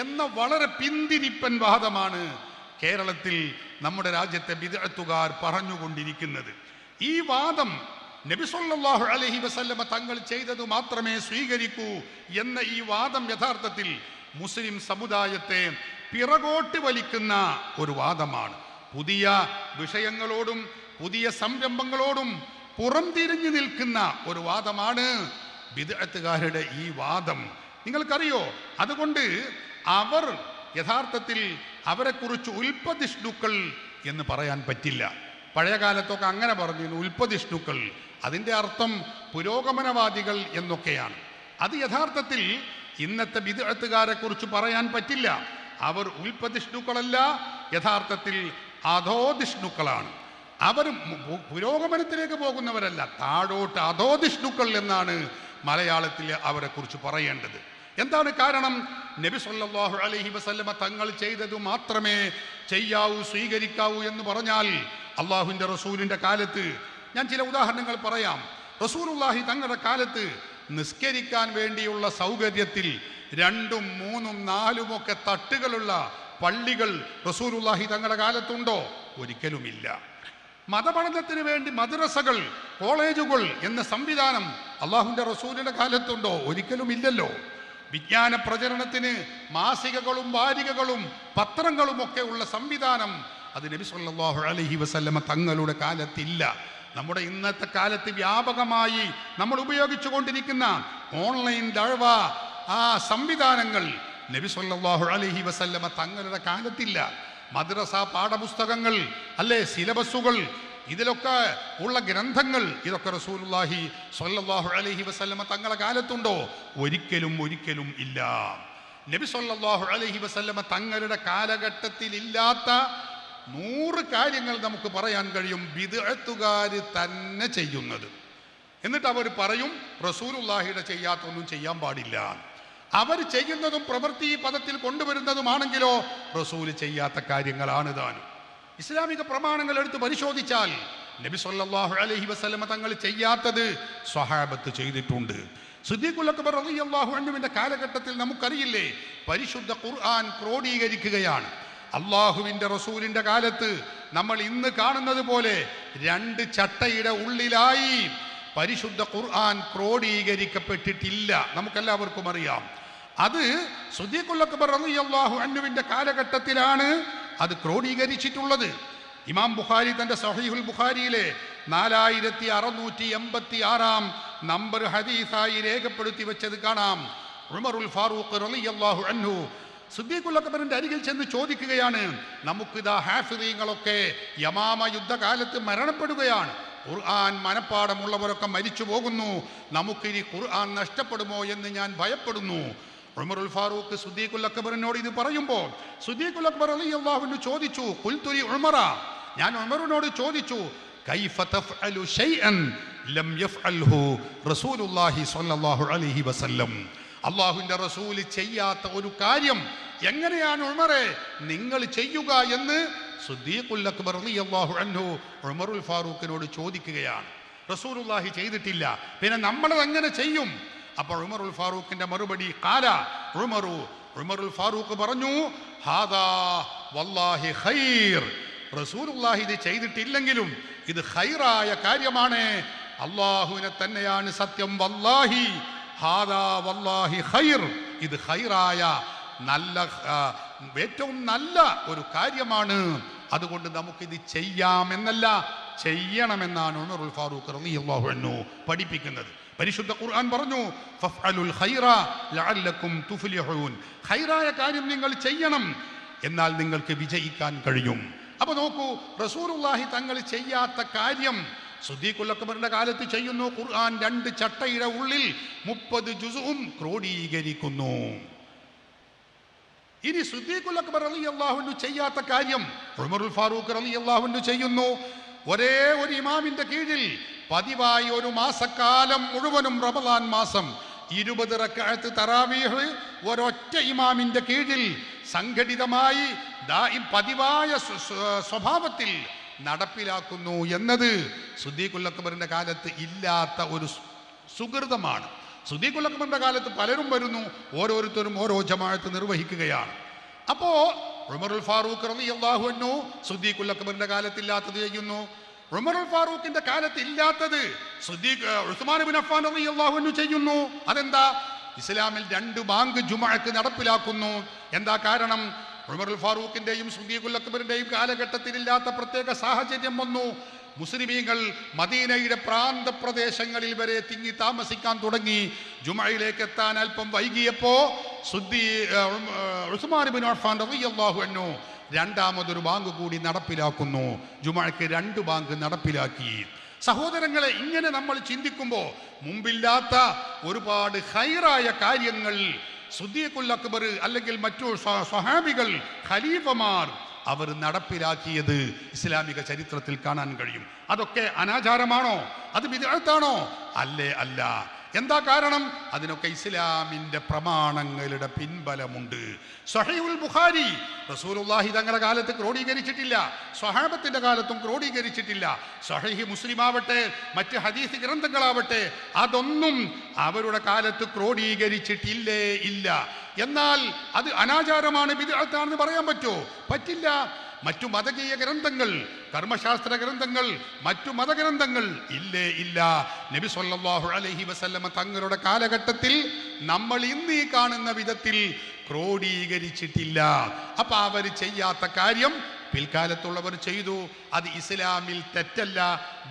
B: എന്ന വളരെ പിന്തിരിപ്പൻ വാദമാണ് കേരളത്തിൽ നമ്മുടെ രാജ്യത്തെ ബിദ്അത്തുകാർ പറഞ്ഞുകൊണ്ടിരിക്കുന്നത്. ഈ വാദം നബി സല്ലല്ലാഹു അലൈഹി വസല്ലമ തങ്ങൾ ചെയ്തത് മാത്രമേ സ്വീകരിക്കൂ എന്ന ഈ വാദം യഥാർത്ഥത്തിൽ മുസ്ലിം സമുദായത്തെ പിറകോട്ട് വലിക്കുന്ന ഒരു വാദമാണ്. പുതിയ വിഷയങ്ങളോടും പുതിയ സംരംഭങ്ങളോടും പുറംതിരിഞ്ഞു നിൽക്കുന്ന ഒരു വാദമാണ് ബിദ്അത്തുകാരുടെ ഈ വാദം. നിങ്ങൾക്കറിയോ, അതുകൊണ്ട് അവർ യഥാർത്ഥത്തിൽ അവരെക്കുറിച്ച് ഉൽപ്പതിഷ്ണുക്കൾ എന്ന് പറയാൻ പറ്റില്ല. പഴയ കാലത്തൊക്കെ അങ്ങനെ പറഞ്ഞിരുന്നു, ഉൽപ്പതിഷ്ണുക്കൾ, അതിൻ്റെ അർത്ഥം പുരോഗമനവാദികൾ എന്നൊക്കെയാണ്. അത് യഥാർത്ഥത്തിൽ ഇന്നത്തെ ബിദ്അത്തുകാരെ കുറിച്ച് പറയാൻ പറ്റില്ല. അവർ ഉൽപ്പതിഷ്ണുക്കളല്ല, യഥാർത്ഥത്തിൽ അധോധിഷ്ണുക്കളാണ്. അവർ പുരോഗമനത്തിലേക്ക് പോകുന്നവരല്ല, താഴോട്ട് അധോധിഷ്ണുക്കൾ എന്നാണ് മലയാളത്തിൽ അവരെ കുറിച്ച് പറയേണ്ടത്. എന്താണ് കാരണം? നബി സല്ലല്ലാഹു അലൈഹി വസല്ലമ തങ്ങൾ ചെയ്തത് മാത്രമേ ചെയ്യാവൂ, സ്വീകരിക്കാവൂ എന്ന് പറഞ്ഞാൽ അള്ളാഹുവിൻ്റെ റസൂലിൻ്റെ കാലത്ത്, ഞാൻ ചില ഉദാഹരണങ്ങൾ പറയാം. റസൂലുള്ളാഹി തങ്ങളുടെ കാലത്ത് നിസ്കരിക്കാൻ വേണ്ടിയുള്ള സൗകര്യത്തിൽ 2, 3, 4 ഒക്കെ തട്ടുകളുള്ള പള്ളികൾ റസൂലുള്ളാഹി തങ്ങളുടെ കാലത്തുണ്ടോ? ഒരിക്കലുമില്ല. മതപഠനത്തിന് വേണ്ടി മദ്രസകൾ, കോളേജുകൾ എന്ന സംവിധാനം അള്ളാഹുവിൻ്റെ റസൂലിൻ്റെ കാലത്തുണ്ടോ? ഒരിക്കലും ഇല്ലല്ലോ. വിജ്ഞാന പ്രചരണത്തിന് മാസികകളും വാരികകളും പത്രങ്ങളും ഒക്കെ ഉള്ള സംവിധാനം അത് നബി സല്ലല്ലാഹു അലൈഹി വസല്ലമ തങ്ങളുടെ കാലത്തില്ല. നമ്മുടെ ഇന്നത്തെ കാലത്ത് വ്യാപകമായി നമ്മൾ ഉപയോഗിച്ചു കൊണ്ടിരിക്കുന്ന ഓൺലൈൻ ദഅവ, ആ സംവിധാനങ്ങൾ നബി സല്ലല്ലാഹു അലൈഹി വസല്ലമ തങ്ങളുടെ കാലത്തില്ല. മദ്രസ പാഠപുസ്തകങ്ങൾ, അല്ലേ, സിലബസുകൾ, ഇതിലൊക്കെ ഉള്ള ഗ്രന്ഥങ്ങൾ, ഇതൊക്കെ റസൂലുള്ളാഹി സ്വല്ലല്ലാഹു അലൈഹി വസല്ലമ തങ്ങളുടെ കാലത്തുണ്ടോ? ഒരിക്കലും ഇല്ല. നബി സ്വല്ലല്ലാഹു അലൈഹി വസല്ലമ തങ്ങളുടെ കാലഘട്ടത്തിൽ ഇല്ലാത്ത 100 കാര്യങ്ങൾ നമുക്ക് പറയാൻ കഴിയും ബിദ്അത്തുകാർ തന്നെ ചെയ്യുന്നത്. എന്നിട്ട് അവർ പറയും റസൂലുള്ളാഹിയുടെ ചെയ്യാത്തൊന്നും ചെയ്യാൻ പാടില്ല. അവർ ചെയ്യുന്നതും പ്രവൃത്തി പദത്തിൽ കൊണ്ടുവരുന്നതുമാണെങ്കിലോ റസൂൽ ചെയ്യാത്ത കാര്യങ്ങളാണ് താനും. ഇസ്ലാമിക പ്രമാണങ്ങൾ എടുത്ത് പരിശോധിച്ചാൽ നബി സല്ലല്ലാഹു അലൈഹി വസല്ലമ തങ്ങൾ ചെയ്യാത്തത് സ്വഹാബത്ത് ചെയ്തിട്ടുണ്ട്. സിദ്ദീഖുൽ അക്ബർ റളിയല്ലാഹു അൻഹുവിന്റെ കാലഘട്ടത്തിൽ നമുക്കറിയില്ലേ, പരിശുദ്ധ ഖുർആൻ ക്രോഡീകരിക്കുകയാണ്. അള്ളാഹുവിൻ്റെ റസൂലിൻ്റെ കാലത്ത് നമ്മൾ ഇന്ന് കാണുന്നത് പോലെ 2 ചട്ടയുടെ ഉള്ളിലായി പരിശുദ്ധ ഖുർആൻ ക്രോഡീകരിക്കപ്പെട്ടിട്ടില്ല. നമുക്കെല്ലാവർക്കും അറിയാം. അത് സിദ്ദീഖുൽ അക്ബർ റളിയല്ലാഹു അൻഹുവിന്റെ കാലഘട്ടത്തിലാണ് അത് ക്രോഡീകരിച്ചിട്ടുള്ളത്. ഇമാം ബുഖാരി തന്റെ സഹീഹുൽ ബുഖാരിയിലെ 4686 നമ്പർ ഹദീസായി രേഖപ്പെടുത്തി വെച്ചത് കാണാം. ഉമറുൽ ഫാറൂഖ് റളിയല്ലാഹു അൻഹു സിദ്ദീഖുൽ അക്ബറിന്റെ അരികിൽ ചെന്ന് ചോദിക്കുകയാണ്, നമുക്കിതാ ഹാഫിദീങ്ങളൊക്കെ യമാമ യുദ്ധകാലത്ത് മരണപ്പെടുകയാണ്, ഖുർആൻ മനപ്പാടമുള്ളവരൊക്കെ മരിച്ചു പോകുന്നു, നമുക്കിനി ഖുർആൻ നഷ്ടപ്പെടുമോ എന്ന് ഞാൻ ഭയപ്പെടുന്നു. ഉമറുൽ ഫാറൂഖ് സിദ്ദീഖുൽ അക്ബറിനോട് ഇത് പറയുമ്പോൾ സിദ്ദീഖുൽ അക്ബർ റളിയല്ലാഹു അൻഹു ചോദിച്ചു, ഖുൽതു ലി ഉമറ, ഞാൻ ഉമറിനോട് ചോദിച്ചു, കൈഫ തഫ്അലു ശൈഅൻ ലം യഫ്അൽഹു റസൂലുള്ളാഹി സ്വല്ലല്ലാഹു അലൈഹി വസല്ലം. അല്ലാഹുവിൻ്റെ റസൂൽ ചെയ്യാത്ത ഒരു കാര്യം എങ്ങനെയാണ് ഉമറേ നിങ്ങൾ ചെയ്യുക എന്ന് സിദ്ദീഖുൽ അക്ബർ റളിയല്ലാഹു അൻഹു ഉമറുൽ ഫാറൂഖിനോട് ചോദിക്കുകയാണ്. റസൂലുള്ളാഹി ചെയ്തിട്ടില്ല, പിന്നെ നമ്മളത് എങ്ങനെ ചെയ്യും? അപ്പോൾ ഉമറുൽ ഫാറൂഖിന്റെ മറുപടി ഖാല ഉമറുൽ ഫാറൂഖ് പറഞ്ഞു, ഹാദാ വല്ലാഹി ഖൈർ. റസൂലുള്ളാഹി ഇത് ചെയ്തിട്ടില്ലെങ്കിലും ഇത് ഖൈറായ കാര്യമാണ്, അല്ലാഹുവിനെ തന്നെയാണ് സത്യം. വല്ലാഹി ഹാദാ വല്ലാഹി ഖൈർ, ഇത് ഖൈറായ നല്ല ഏറ്റവും നല്ല ഒരു കാര്യമാണ്. അതുകൊണ്ട് നമുക്കിത് ചെയ്യാമെന്നല്ല ചെയ്യണമെന്നാണ് ഉമറുൽ ഫാറൂഖ് റളിയല്ലാഹു അൻഹു പഠിപ്പിക്കുന്നത്. പരിശുദ്ധ ഖുർആൻ പറഞ്ഞു, ഫഫ്അലുൽ ഖൈറ ലഅല്ലക്കും തുഫ്ലിഹൂൻ. ഖൈറായ കാര്യം നിങ്ങൾ ചെയ്യണം, എന്നാൽ നിങ്ങൾക്ക് വിജയിക്കാൻ കഴിയും. അപ്പൊ നോക്കൂ, റസൂലുള്ളാഹി തങ്ങൾ ചെയ്യാത്ത കാര്യം സിദ്ദീഖുൽ അക്ബറിന്റെ കാലത്ത് ചെയ്യുന്നു. ഖുർആൻ 2 ചട്ടയുടെ ഉള്ളിൽ 30 ജുസും ക്രോഡീകരിക്കുന്നു. ഇനി സിദ്ദീഖുൽ അക്ബർ റളിയല്ലാഹു അൻഹു ചെയ്യാത്ത കാര്യം ഉമറുൽ ഫാറൂഖ് റളിയല്ലാഹു അൻഹു ചെയ്യുന്നു. ഒരേ ഒരു ഇമാമിന്റെ കീഴിൽ പതിവായി ഒരു മാസക്കാലം മുഴുവനും റമദാൻ മാസം 20 റക്അത്ത് തറാവീഹ് ഒരൊറ്റ ഇമാമിന്റെ കീഴിൽ സംഘടിതമായി പതിവായ സ്വഭാവത്തിൽ നടപ്പിലാക്കുന്നു എന്നത് സിദ്ദീഖുൽ അക്ബറിന്റെ കാലത്ത് ഇല്ലാത്ത ഒരു സുകൃതമാണ്. സിദ്ദീഖുൽ അക്ബറിന്റെ കാലത്ത് പലരും വരുന്നു, ഓരോരുത്തരും ഓരോ ജമാഅത്ത് നിർവഹിക്കുകയാണ്. അപ്പോ ഉമറുൽ ഫാറൂഖ് റളിയല്ലാഹു അൻഹു സിദ്ദീഖുൽ അക്ബറിന്റെ കാലത്ത് ഇല്ലാത്തത് ചെയ്യുന്നു. ഉമറുൽ ഫാറൂഖിന്റെ കാലത്ത് ഇല്ലാത്തത് ഉസ്മാൻ ഇബ്നു അഫ്ഫാൻ റളിയല്ലാഹു അൻഹു ചെയ്യുന്നു. അതെന്താ? ഇസ്ലാമിൽ 2 ബാങ്ക് ജുമുഅക്ക് നടപ്പിലാക്കുന്നു. എന്താ കാരണം? ഉമറുൽ ഫാറൂഖിന്റെയും സിദ്ദീഖുൽ അക്ബറിന്റെയും കാലഘട്ടത്തിൽ ഇല്ലാത്ത പ്രത്യേക സാഹചര്യം വന്നു. മുസ്ലിമീങ്ങൾ മദീനയുടെ പ്രാന്ത പ്രദേശങ്ങളിൽ വരെ തിങ്ങി താമസിക്കാൻ തുടങ്ങി. ജുമഅയിലേക്ക് എത്താൻ അല്പം വൈകിയപ്പോ ഉസ്മാൻ ഇബ്നു അഫ്ഫാൻ റളിയല്ലാഹു അൻഹു രണ്ടാമതൊരു ബാങ്ക് കൂടി നടപ്പിലാക്കുന്നു. ജുമഅക്ക് 2 ബാങ്ക് നടപ്പിലാക്കി. സഹോദരങ്ങളെ, ഇങ്ങനെ നമ്മൾ ചിന്തിക്കുമ്പോൾ മുമ്പില്ലാത്ത ഒരുപാട് ഖൈറായ കാര്യങ്ങൾ സിദ്ദീഖുൽ അക്ബർ അല്ലെങ്കിൽ മറ്റു സ്വഹാബികൾ, ഖലീഫമാർ അവർ നടപ്പിലാക്കിയത് ഇസ്ലാമിക ചരിത്രത്തിൽ കാണാൻ കഴിയും. അതൊക്കെ അനാചാരമാണോ? അത് ബിദ്അത്താണോ? അല്ല. എന്താ കാരണം? അതിനൊക്കെ ഇസ്ലാമിന്റെ പ്രമാണങ്ങളുടെ പിൻബലമുണ്ട്. സ്വഹീഹുൽ ബുഖാരി റസൂലുള്ളാഹി തങ്ങളുടെ കാലത്ത് ക്രോഡീകരിച്ചിട്ടില്ല, സ്വഹാബത്തിന്റെ കാലത്തും ക്രോഡീകരിച്ചിട്ടില്ല. സ്വഹീഹ് മുസ്ലിം ആവട്ടെ, മറ്റ് ഹദീസ് ഗ്രന്ഥങ്ങളാവട്ടെ, അതൊന്നും അവരുടെ കാലത്ത് ക്രോഡീകരിച്ചിട്ടില്ലേ ഇല്ല. എന്നാൽ അത് അനാചാരമാണ്, ബിദ്അത്താണെന്ന് പറയാൻ പറ്റുമോ? പറ്റില്ല. മറ്റു മതകീയ ഗ്രന്ഥങ്ങൾ, കർമ്മശാസ്ത്ര ഗ്രന്ഥങ്ങൾ, മറ്റു മതഗ്രന്ഥങ്ങൾ ഇല്ല. നബി സല്ലല്ലാഹു അലൈഹി വസല്ലമ തങ്ങളുടെ കാലഘട്ടത്തിൽ നമ്മൾ ഇന്ന് കാണുന്ന വിധത്തിൽ ക്രോഡീകരിച്ചിട്ടില്ല. അപ്പൊ അവർ ചെയ്യാത്ത കാര്യം പിൽക്കാലത്തുള്ളവർ ചെയ്തു. അത് ഇസ്ലാമിൽ തെറ്റല്ല,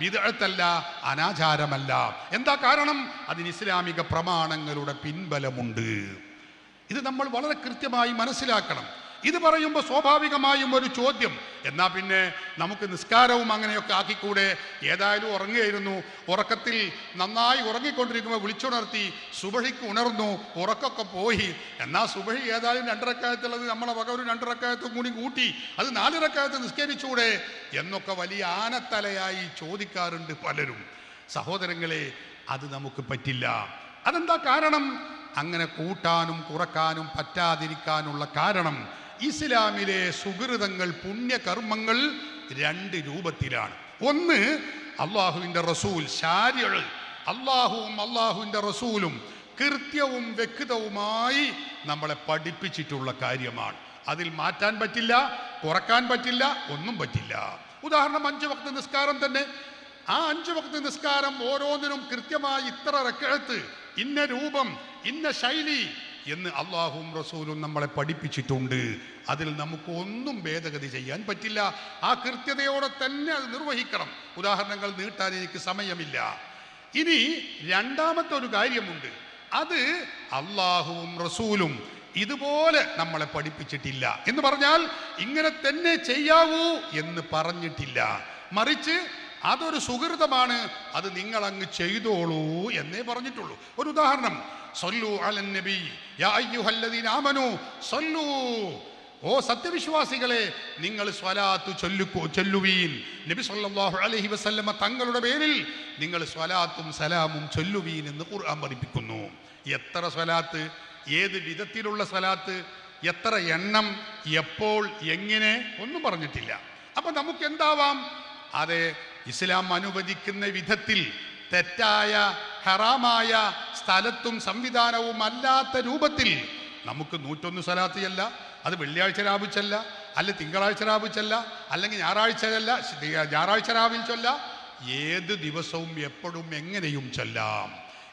B: ബിദ്അത്തല്ല, അനാചാരമല്ല. എന്താ കാരണം? അതിന് ഇസ്ലാമിക പ്രമാണങ്ങളുടെ പിൻബലമുണ്ട്. ഇത് നമ്മൾ വളരെ കൃത്യമായി മനസ്സിലാക്കണം. ഇത് പറയുമ്പോൾ സ്വാഭാവികമായും ഒരു ചോദ്യം, എന്നാ പിന്നെ നമുക്ക് നിസ്കാരവും അങ്ങനെയൊക്കെ ആക്കിക്കൂടെ? ഏതായാലും ഉറങ്ങുകയായിരുന്നു, ഉറക്കത്തിൽ നന്നായി ഉറങ്ങിക്കൊണ്ടിരിക്കുമ്പോൾ വിളിച്ചുണർത്തി, സുബഹിക്ക് ഉണർന്നു, ഉറക്കൊക്കെ പോയി, എന്നാൽ സുബഹി ഏതായാലും 2 റക്അത്തുള്ളത് നമ്മളെ വക ഒരു 2 റക്അത്തും കൂടി കൂട്ടി അത് 4 റക്അത്ത് നിസ്കരിച്ചൂടെ എന്നൊക്കെ വലിയ ആനത്തലയായി ചോദിക്കാറുണ്ട് പലരും. സഹോദരങ്ങളെ, അത് നമുക്ക് പറ്റില്ല. അതെന്താ കാരണം? അങ്ങനെ കൂട്ടാനും കുറക്കാനും പറ്റാതിരിക്കാനുള്ള കാരണം ഇസ്ലാമിലെ സുഹൃതങ്ങൾ, പുണ്യകർമ്മങ്ങൾ 2 രൂപത്തിലാണ്. ഒന്ന്, അള്ളാഹുവിൻ്റെ റസൂൽ ശാരിഅ്, അള്ളാഹുവും അള്ളാഹുവിൻ്റെ റസൂലും കൃത്യവും വ്യക്തവുമായി നമ്മളെ പഠിപ്പിച്ചിട്ടുള്ള കാര്യമാണ്. അതിൽ മാറ്റാൻ പറ്റില്ല, കുറക്കാൻ പറ്റില്ല, ഒന്നും പറ്റില്ല. ഉദാഹരണം 5 വക്ത് നിസ്കാരം തന്നെ. ആ 5 വക്ത് നിസ്കാരം ഓരോന്നിനും കൃത്യമായി ഇത്ര റക്അത്ത്, ഇന്ന രൂപം, ഇന്ന ശൈലി എന്ന് അള്ളാഹുവും റസൂലും നമ്മളെ പഠിപ്പിച്ചിട്ടുണ്ട്. അതിൽ നമുക്ക് ഒന്നും ഭേദഗതി ചെയ്യാൻ പറ്റില്ല. ആ കൃത്യതയോടെ തന്നെ അത് നിർവഹിക്കണം. ഉദാഹരണങ്ങൾ നീട്ടാൻ എനിക്ക് സമയമില്ല. ഇനി രണ്ടാമത്തെ ഒരു കാര്യമുണ്ട്. അത് അള്ളാഹുവും റസൂലും ഇതുപോലെ നമ്മളെ പഠിപ്പിച്ചിട്ടില്ല എന്ന് പറഞ്ഞാൽ ഇങ്ങനെ തന്നെ ചെയ്യാവൂ എന്ന് പറഞ്ഞിട്ടില്ല. മറിച്ച് അതൊരു സുഹൃതമാണ്, അത് നിങ്ങൾ അങ്ങ് ചെയ്തോളൂ എന്നേ പറഞ്ഞിട്ടുള്ളൂ. ഒരു ഉദാഹരണം, സല്ലു അലൻ നബി യാ അയ്യുഹല്ലദീന ആമനൂ സല്ലു. ഓ സത്യവിശ്വാസികളെ, നിങ്ങൾ സ്വലാത്ത് ചൊല്ലുവീൻ. നബി സല്ലല്ലാഹു അലൈഹി വസല്ലമ തങ്ങളുടെ പേരിൽ നിങ്ങൾ സ്വലാത്തും സലാമും ചൊല്ലുവീൻ എന്ന് ഖുർആൻ പഠിപ്പിക്കുന്നു. എത്ര സ്വലാത്ത്, ഏത് വിധത്തിലുള്ള സ്വലാത്ത്, എത്ര എണ്ണം, എപ്പോൾ, എങ്ങനെ ഒന്നും പറഞ്ഞിട്ടില്ല. അപ്പൊ നമുക്ക് എന്താവാം? അതെ, ഇസ്ലാം അനുവദിക്കുന്ന വിധത്തിൽ തെറ്റായ ഹറാമായ സ്ഥലത്തും സംവിധാനവും അല്ലാത്ത രൂപത്തിൽ നമുക്ക് 101 സ്വലാത്ത് ചെല്ല. അത് വെള്ളിയാഴ്ച രാവിൽ ചെല്ല, അല്ല തിങ്കളാഴ്ച രാവിൽ ചെല്ല, അല്ലെങ്കിൽ ഞായറാഴ്ച രാവിൽ ചൊല്ല. ഏത് ദിവസവും എപ്പോഴും എങ്ങനെയും ചൊല്ലാം.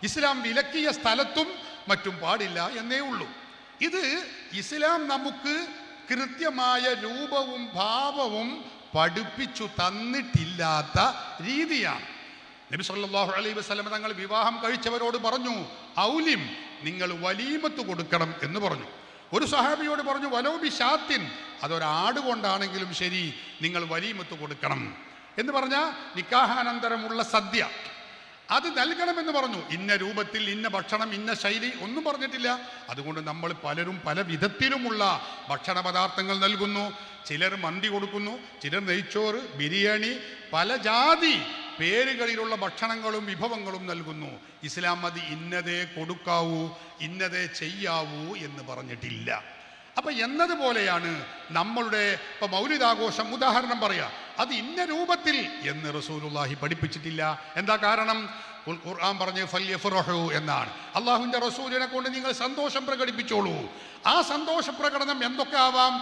B: ഇസ്ലാം വിലക്കിയ സ്ഥലത്തും മറ്റും പാടില്ല എന്നേ ഉള്ളൂ. ഇത് ഇസ്ലാം നമുക്ക് കൃത്യമായ രൂപവും ഭാവവും പഠിപ്പിച്ചു തന്നിട്ടില്ലാത്ത രീതിയാണ്. നബി സല്ലല്ലാഹു അലൈഹി വസല്ലം തങ്ങൾ വിവാഹം കഴിച്ചവരോട് പറഞ്ഞു, ഔലിം, നിങ്ങൾ വലീമത്ത് കൊടുക്കണം എന്ന് പറഞ്ഞു. ഒരു സഹാബിയോട് പറഞ്ഞു, വലൗബി ഷാത്തിൻ, അതൊരാട് കൊണ്ടാണെങ്കിലും ശരി നിങ്ങൾ വലീമത്ത് കൊടുക്കണം എന്ന് പറഞ്ഞാൽ നിക്കാഹാനന്തരമുള്ള സദ്യ അത് നൽകണമെന്ന് പറഞ്ഞു. ഇന്ന രൂപത്തിൽ, ഇന്ന ഭക്ഷണം, ഇന്ന ശൈലി ഒന്നും പറഞ്ഞിട്ടില്ല. അതുകൊണ്ട് നമ്മൾ പലരും പല വിധത്തിലുമുള്ള ഭക്ഷണ പദാർത്ഥങ്ങൾ നൽകുന്നു. ചിലർ മന്തി കൊടുക്കുന്നു, ചിലർ നെയ്ച്ചോറ്, ബിരിയാണി, പല ജാതി പേരുകളിലുള്ള ഭക്ഷണങ്ങളും വിഭവങ്ങളും നൽകുന്നു. ഇസ്ലാം അത് ഇന്നതേ കൊടുക്കാവൂ, ഇന്നതേ ചെയ്യാവൂ എന്ന് പറഞ്ഞിട്ടില്ല. അപ്പൊ എന്നതുപോലെയാണ് നമ്മളുടെ ഇപ്പൊ മൗലിദാഘോഷം, ഉദാഹരണം പറയാ, അത് ഇന്ന രൂപത്തിൽ എന്ന് റസൂലുള്ളാഹി പഠിപ്പിച്ചിട്ടില്ല. എന്താ കാരണം? ഖുർആൻ പറഞ്ഞു ഫല്യഫ്റഹു എന്നാണ്. അള്ളാഹുവിന്റെ റസൂലിനെ കൊണ്ട് നിങ്ങൾ സന്തോഷം പ്രകടിപ്പിച്ചോളൂ. ആ സന്തോഷ പ്രകടനം എന്തൊക്കെ ആവാം?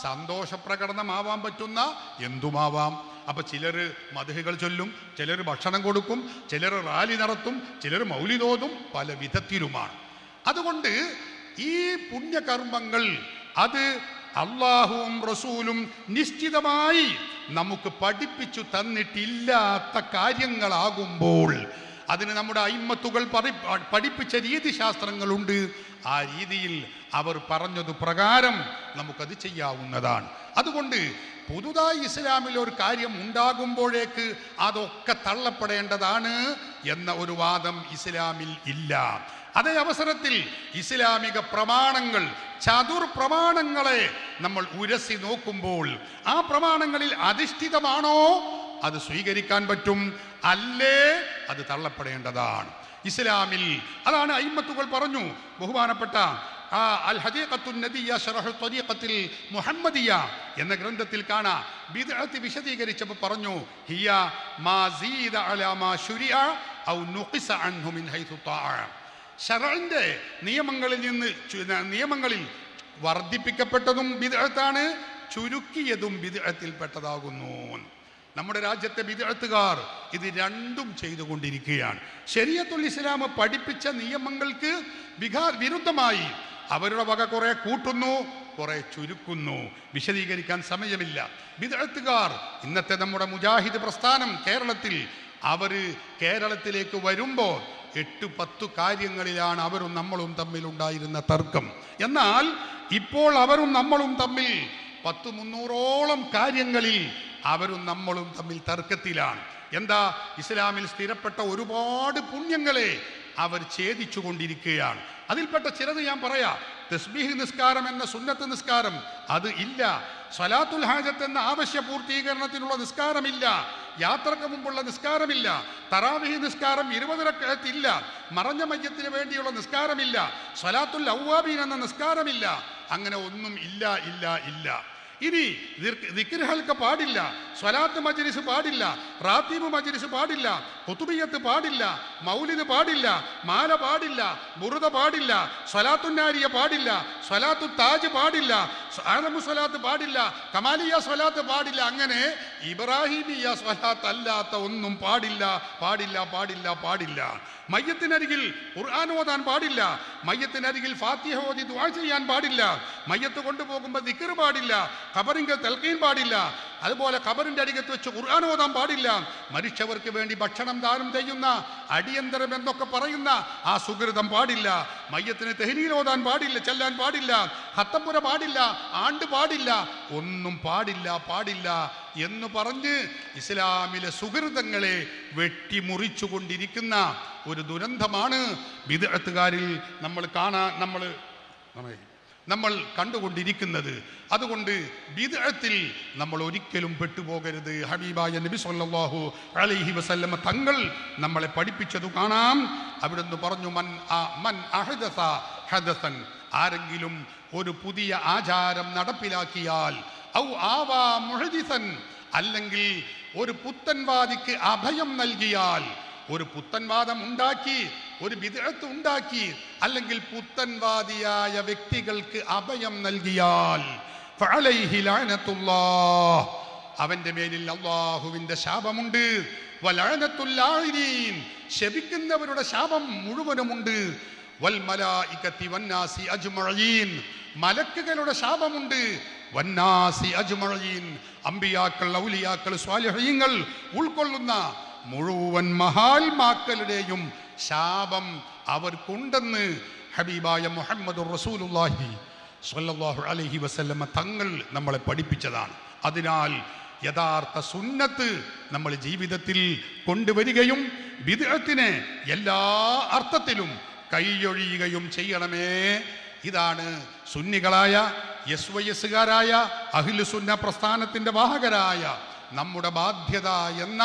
B: സന്തോഷ പ്രകടനമാവാൻ പറ്റുന്ന എന്തുമാവാം. അപ്പൊ ചിലർ മദ്ഹുകൾ ചൊല്ലും, ചിലർ ഭക്ഷണം കൊടുക്കും, ചിലർ റാലി നടത്തും, ചിലർ മൗലിദോതും, പല വിധത്തിലുമാണ്. അതുകൊണ്ട് ഈ പുണ്യകർമ്മങ്ങൾ അത് അള്ളാഹുവും റസൂലും നിശ്ചിതമായി നമുക്ക് പഠിപ്പിച്ചു തന്നിട്ടില്ലാത്ത കാര്യങ്ങളാകുമ്പോൾ അതിന് നമ്മുടെ അയിമ്മത്തുകൾ പഠിപ്പിച്ച രീതിശാസ്ത്രങ്ങളുണ്ട്. ആ രീതിയിൽ അവർ പറഞ്ഞതു പ്രകാരം നമുക്കത് ചെയ്യാവുന്നതാണ്. അതുകൊണ്ട് പുതുതായി ഇസ്ലാമിൽ ഒരു കാര്യം ഉണ്ടാകുമ്പോഴേക്ക് അതൊക്കെ തള്ളപ്പെടേണ്ടതാണ് എന്ന ഒരു വാദം ഇസ്ലാമിൽ ഇല്ല. അതേ അവസരത്തിൽ ഇസ്ലാമിക പ്രമാണങ്ങൾ, ചതുർ പ്രമാണങ്ങളെ നമ്മൾ ഉരസി നോക്കുമ്പോൾ ആ പ്രമാണങ്ങളിൽ അധിഷ്ഠിതമാണോ അത് സ്വീകരിക്കാൻ പറ്റും, അല്ലേ അത് തള്ളപ്പെടേണ്ടതാണ് ഇസ്ലാമിൽ. അതാണ് അയിമ്മത്തുകൾ പറഞ്ഞു. ബഹുമാനപ്പെട്ട അൽ ഹദീഖത്തുൻ നദിയ്യ ശറഹു ത്വരീഖത്തിൽ മുഹമ്മദിയ എന്ന ഗ്രന്ഥത്തിൽ കാണാം, ബിദ്അത്ത് വിശദീകരിച്ചപ്പോൾ പറഞ്ഞു, ഹിയ മാ സീദ അലാ മാ ശുരിഅ ഔ നുഖിസ അൻഹു മിൻ ഹൈതു ത്വാഅ. ശറഇന്റെ നിയമങ്ങളിൽ വർദ്ധിപ്പിക്കപ്പെട്ടതും ബിദ്അത്താണ്, ചുരുക്കിയതും ബിദ്അത്തിൽപ്പെട്ടതാകുന്നു. നമ്മുടെ രാജ്യത്തെ ബിദ്അത്തുകാർ ഇത് രണ്ടും ചെയ്തുകൊണ്ടിരിക്കുകയാണ്. ശരീഅത്തുൽ ഇസ്ലാം പഠിപ്പിച്ച നിയമങ്ങൾക്ക് വിരുദ്ധമായി അവരുടെ വക കുറെ കൂട്ടുന്നു, കുറെ ചുരുക്കുന്നു. വിശദീകരിക്കാൻ സമയമില്ല. ബിദ്അത്തുകാർ, ഇന്നത്തെ നമ്മുടെ മുജാഹിദ് പ്രസ്ഥാനം കേരളത്തിൽ, കേരളത്തിലേക്ക് വരുമ്പോൾ 8-10 കാര്യങ്ങളിലാണ് അവരും നമ്മളും തമ്മിൽ ഉണ്ടായിരുന്ന തർക്കം. എന്നാൽ ഇപ്പോൾ അവരും നമ്മളും തമ്മിൽ 100-300ഓളം കാര്യങ്ങളിൽ അവരും നമ്മളും തമ്മിൽ തർക്കത്തിലാണ്. എന്താ? ഇസ്ലാമിൽ സ്ഥിരപ്പെട്ട ഒരുപാട് പുണ്യങ്ങളെ അവർ ഛേദിച്ചു കൊണ്ടിരിക്കുകയാണ്. അതിൽപ്പെട്ട ചിലത് ഞാൻ പറയാം. തസ്ബീഹ് നിസ്കാരം എന്ന സുന്നത്ത് നിസ്കാരം അത് ഇല്ല. സ്വലാത്തുൽ ഹാജത്ത് എന്ന ആവശ്യ പൂർത്തീകരണത്തിനുള്ള നിസ്കാരമില്ല. യാത്രക്ക് മുമ്പുള്ള നിസ്കാരമില്ല. തറാവീഹ് നിസ്കാരം 20 റക്അത്ത് ഇല്ല. മറഞ്ഞ മയ്യത്തിന് വേണ്ടിയുള്ള നിസ്കാരമില്ല. സ്വലാത്തുൽ അവ്വാബീൻ എന്ന നിസ്കാരമില്ല. അങ്ങനെ ഒന്നും ഇല്ല. ഇനി ദിക്ർ ഹൽക്ക പാടില്ല, സ്വലാത്ത് മജ്ലിസ് പാടില്ല, റാത്തീബ് മജ്ലിസ് പാടില്ല, ഖുതുബിയത്ത് പാടില്ല, മൗലിദ് പാടില്ല, മാല പാടില്ല, ബുറുദ പാടില്ല, സ്വലാത്തുന്നാരിയ പാടില്ല, സ്വലാത്തു താജ് പാടില്ല, ആലമു സ്വലാത്ത് പാടില്ല, കമാലിയ സ്വലാത്ത് പാടില്ല. അങ്ങനെ ഇബ്രാഹിമിയ സ്വലാത്ത് അല്ലാത്ത ഒന്നും പാടില്ല. മയ്യത്തിനരികിൽ ഖുർആൻ ഓതാൻ പാടില്ല. മയ്യത്തിനരികിൽ ഫാത്തിഹ ഓതി ദുആ ചെയ്യാൻ പാടില്ല. മയ്യത്ത് കൊണ്ടുപോകുമ്പോൾ ദിക്ർ പാടില്ല. ഖബറിന്റെ തൽഖീൻ പാടില്ല. അതുപോലെ ഖബറിന്റെ അരികത്ത് വെച്ച് ഖുർആൻ ഓതാൻ പാടില്ല. മരിച്ചവർക്ക് വേണ്ടി ഭക്ഷണം ദാനം ചെയ്യുന്ന, അടിയന്തരം എന്നൊക്കെ പറയുന്ന ആ സുഹൃതം പാടില്ല. മയ്യത്തിന് തെഹ്ലീൽ ഓതാൻ പാടില്ല, ചെല്ലാൻ പാടില്ല. ഹത്തപ്പുര പാടില്ല, ആണ്ട് പാടില്ല, ഒന്നും പാടില്ല എന്ന് പറഞ്ഞ് ഇസ്ലാമിലെ സുഹൃതങ്ങളെ വെട്ടിമുറിച്ചു കൊണ്ടിരിക്കുന്ന ഒരു ദുരന്തമാണ് ബിദ്അത്തുകാരിൽ നമ്മൾ നമ്മൾ കണ്ടുകൊണ്ടിരിക്കുന്നത്. അതുകൊണ്ട് ബിദ്അത്തിൽ നമ്മൾ ഒരിക്കലും പെട്ടുപോകരുത്. ഹബീബായ നബി സല്ലല്ലാഹു അലൈഹി വസല്ലമ തങ്ങൾ നമ്മളെ പഠിപ്പിച്ചത് കാണാം. അവിടുന്ന് പറഞ്ഞു, മൻ അഹദസ ഹദസൻ, ആരെങ്കിലും ഒരു പുതിയ ആചാരം നടപ്പിലാക്കിയാൽ, ഔ ആവാ മുഹദിസൻ, അല്ലെങ്കിൽ ഒരു പുത്തൻവാദിക്ക് അഭയം നൽകിയാൽ, ഒരു പുത്തൻവാദം ഉണ്ടാക്കി, ഒരു ബിദ്അത്ത് ഉണ്ടാക്കി, അല്ലെങ്കിൽ പുത്തൻവാദിയായ വ്യക്തികൾക്ക് അഭയം നൽകിയാൽ, ഫഅലൈഹി ലഅനത്തുല്ലാഹ്, അവന്റെ മേലിൽ അല്ലാഹുവിന്റെ ശാപമുണ്ട്. വലഅനത്തുൽ ലാഇനീൻ, ശപിക്കുന്നവരുടെ ശാപം മുഴുവനുമുണ്ട്. വൽ മലായികതി വന്നാസി അജ്മഈൻ, മലക്കുകളുടെ ശാപമുണ്ട്. വന്നാസി അജ്മഈൻ, അമ്പിയാക്കൾ, ഔലിയാക്കൾ, സ്വാലിഹീങ്ങൾ ഉൾക്കൊള്ളുന്ന മുഴുവൻ മഹാത്മാക്കളുടെയും ശാപം അവർക്കുണ്ടെന്ന് ഹബീബായ മുഹമ്മദുർ റസൂലുള്ളാഹി സ്വല്ലല്ലാഹു അലൈഹി വസല്ലമ തങ്ങൾ നമ്മളെ പഠിപ്പിച്ചതാണ്. അതിനാൽ യഥാർത്ഥ സുന്നത്ത് നമ്മൾ ജീവിതത്തിൽ കൊണ്ടുവരികയും ബിദ്അത്തിനെ എല്ലാ അർത്ഥത്തിലും കൈയൊഴിയുകയും ചെയ്യണമേ. ഇതാണ് സുന്നികളായ SYSകാരായ അഹ്ലു സുന്ന പ്രസ്ഥാനത്തിന്റെ വാഹകരായ നമ്മുടെ ബാധ്യത എന്ന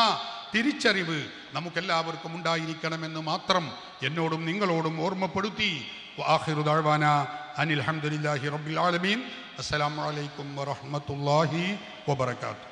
B: തിരിച്ചറിവ് നമുക്കെല്ലാവർക്കും ഉണ്ടായിരിക്കണമെന്ന് മാത്രം എന്നോടും നിങ്ങളോടും ഓർമ്മപ്പെടുത്തി. വആഖിറു ദഅ്വാനാ അനിൽ ഹംദുലില്ലാഹി റബ്ബിൽ ആലമീൻ. അസ്സലാമു അലൈക്കും വറഹ്മത്തുള്ളാഹി വബറകാതുഹു.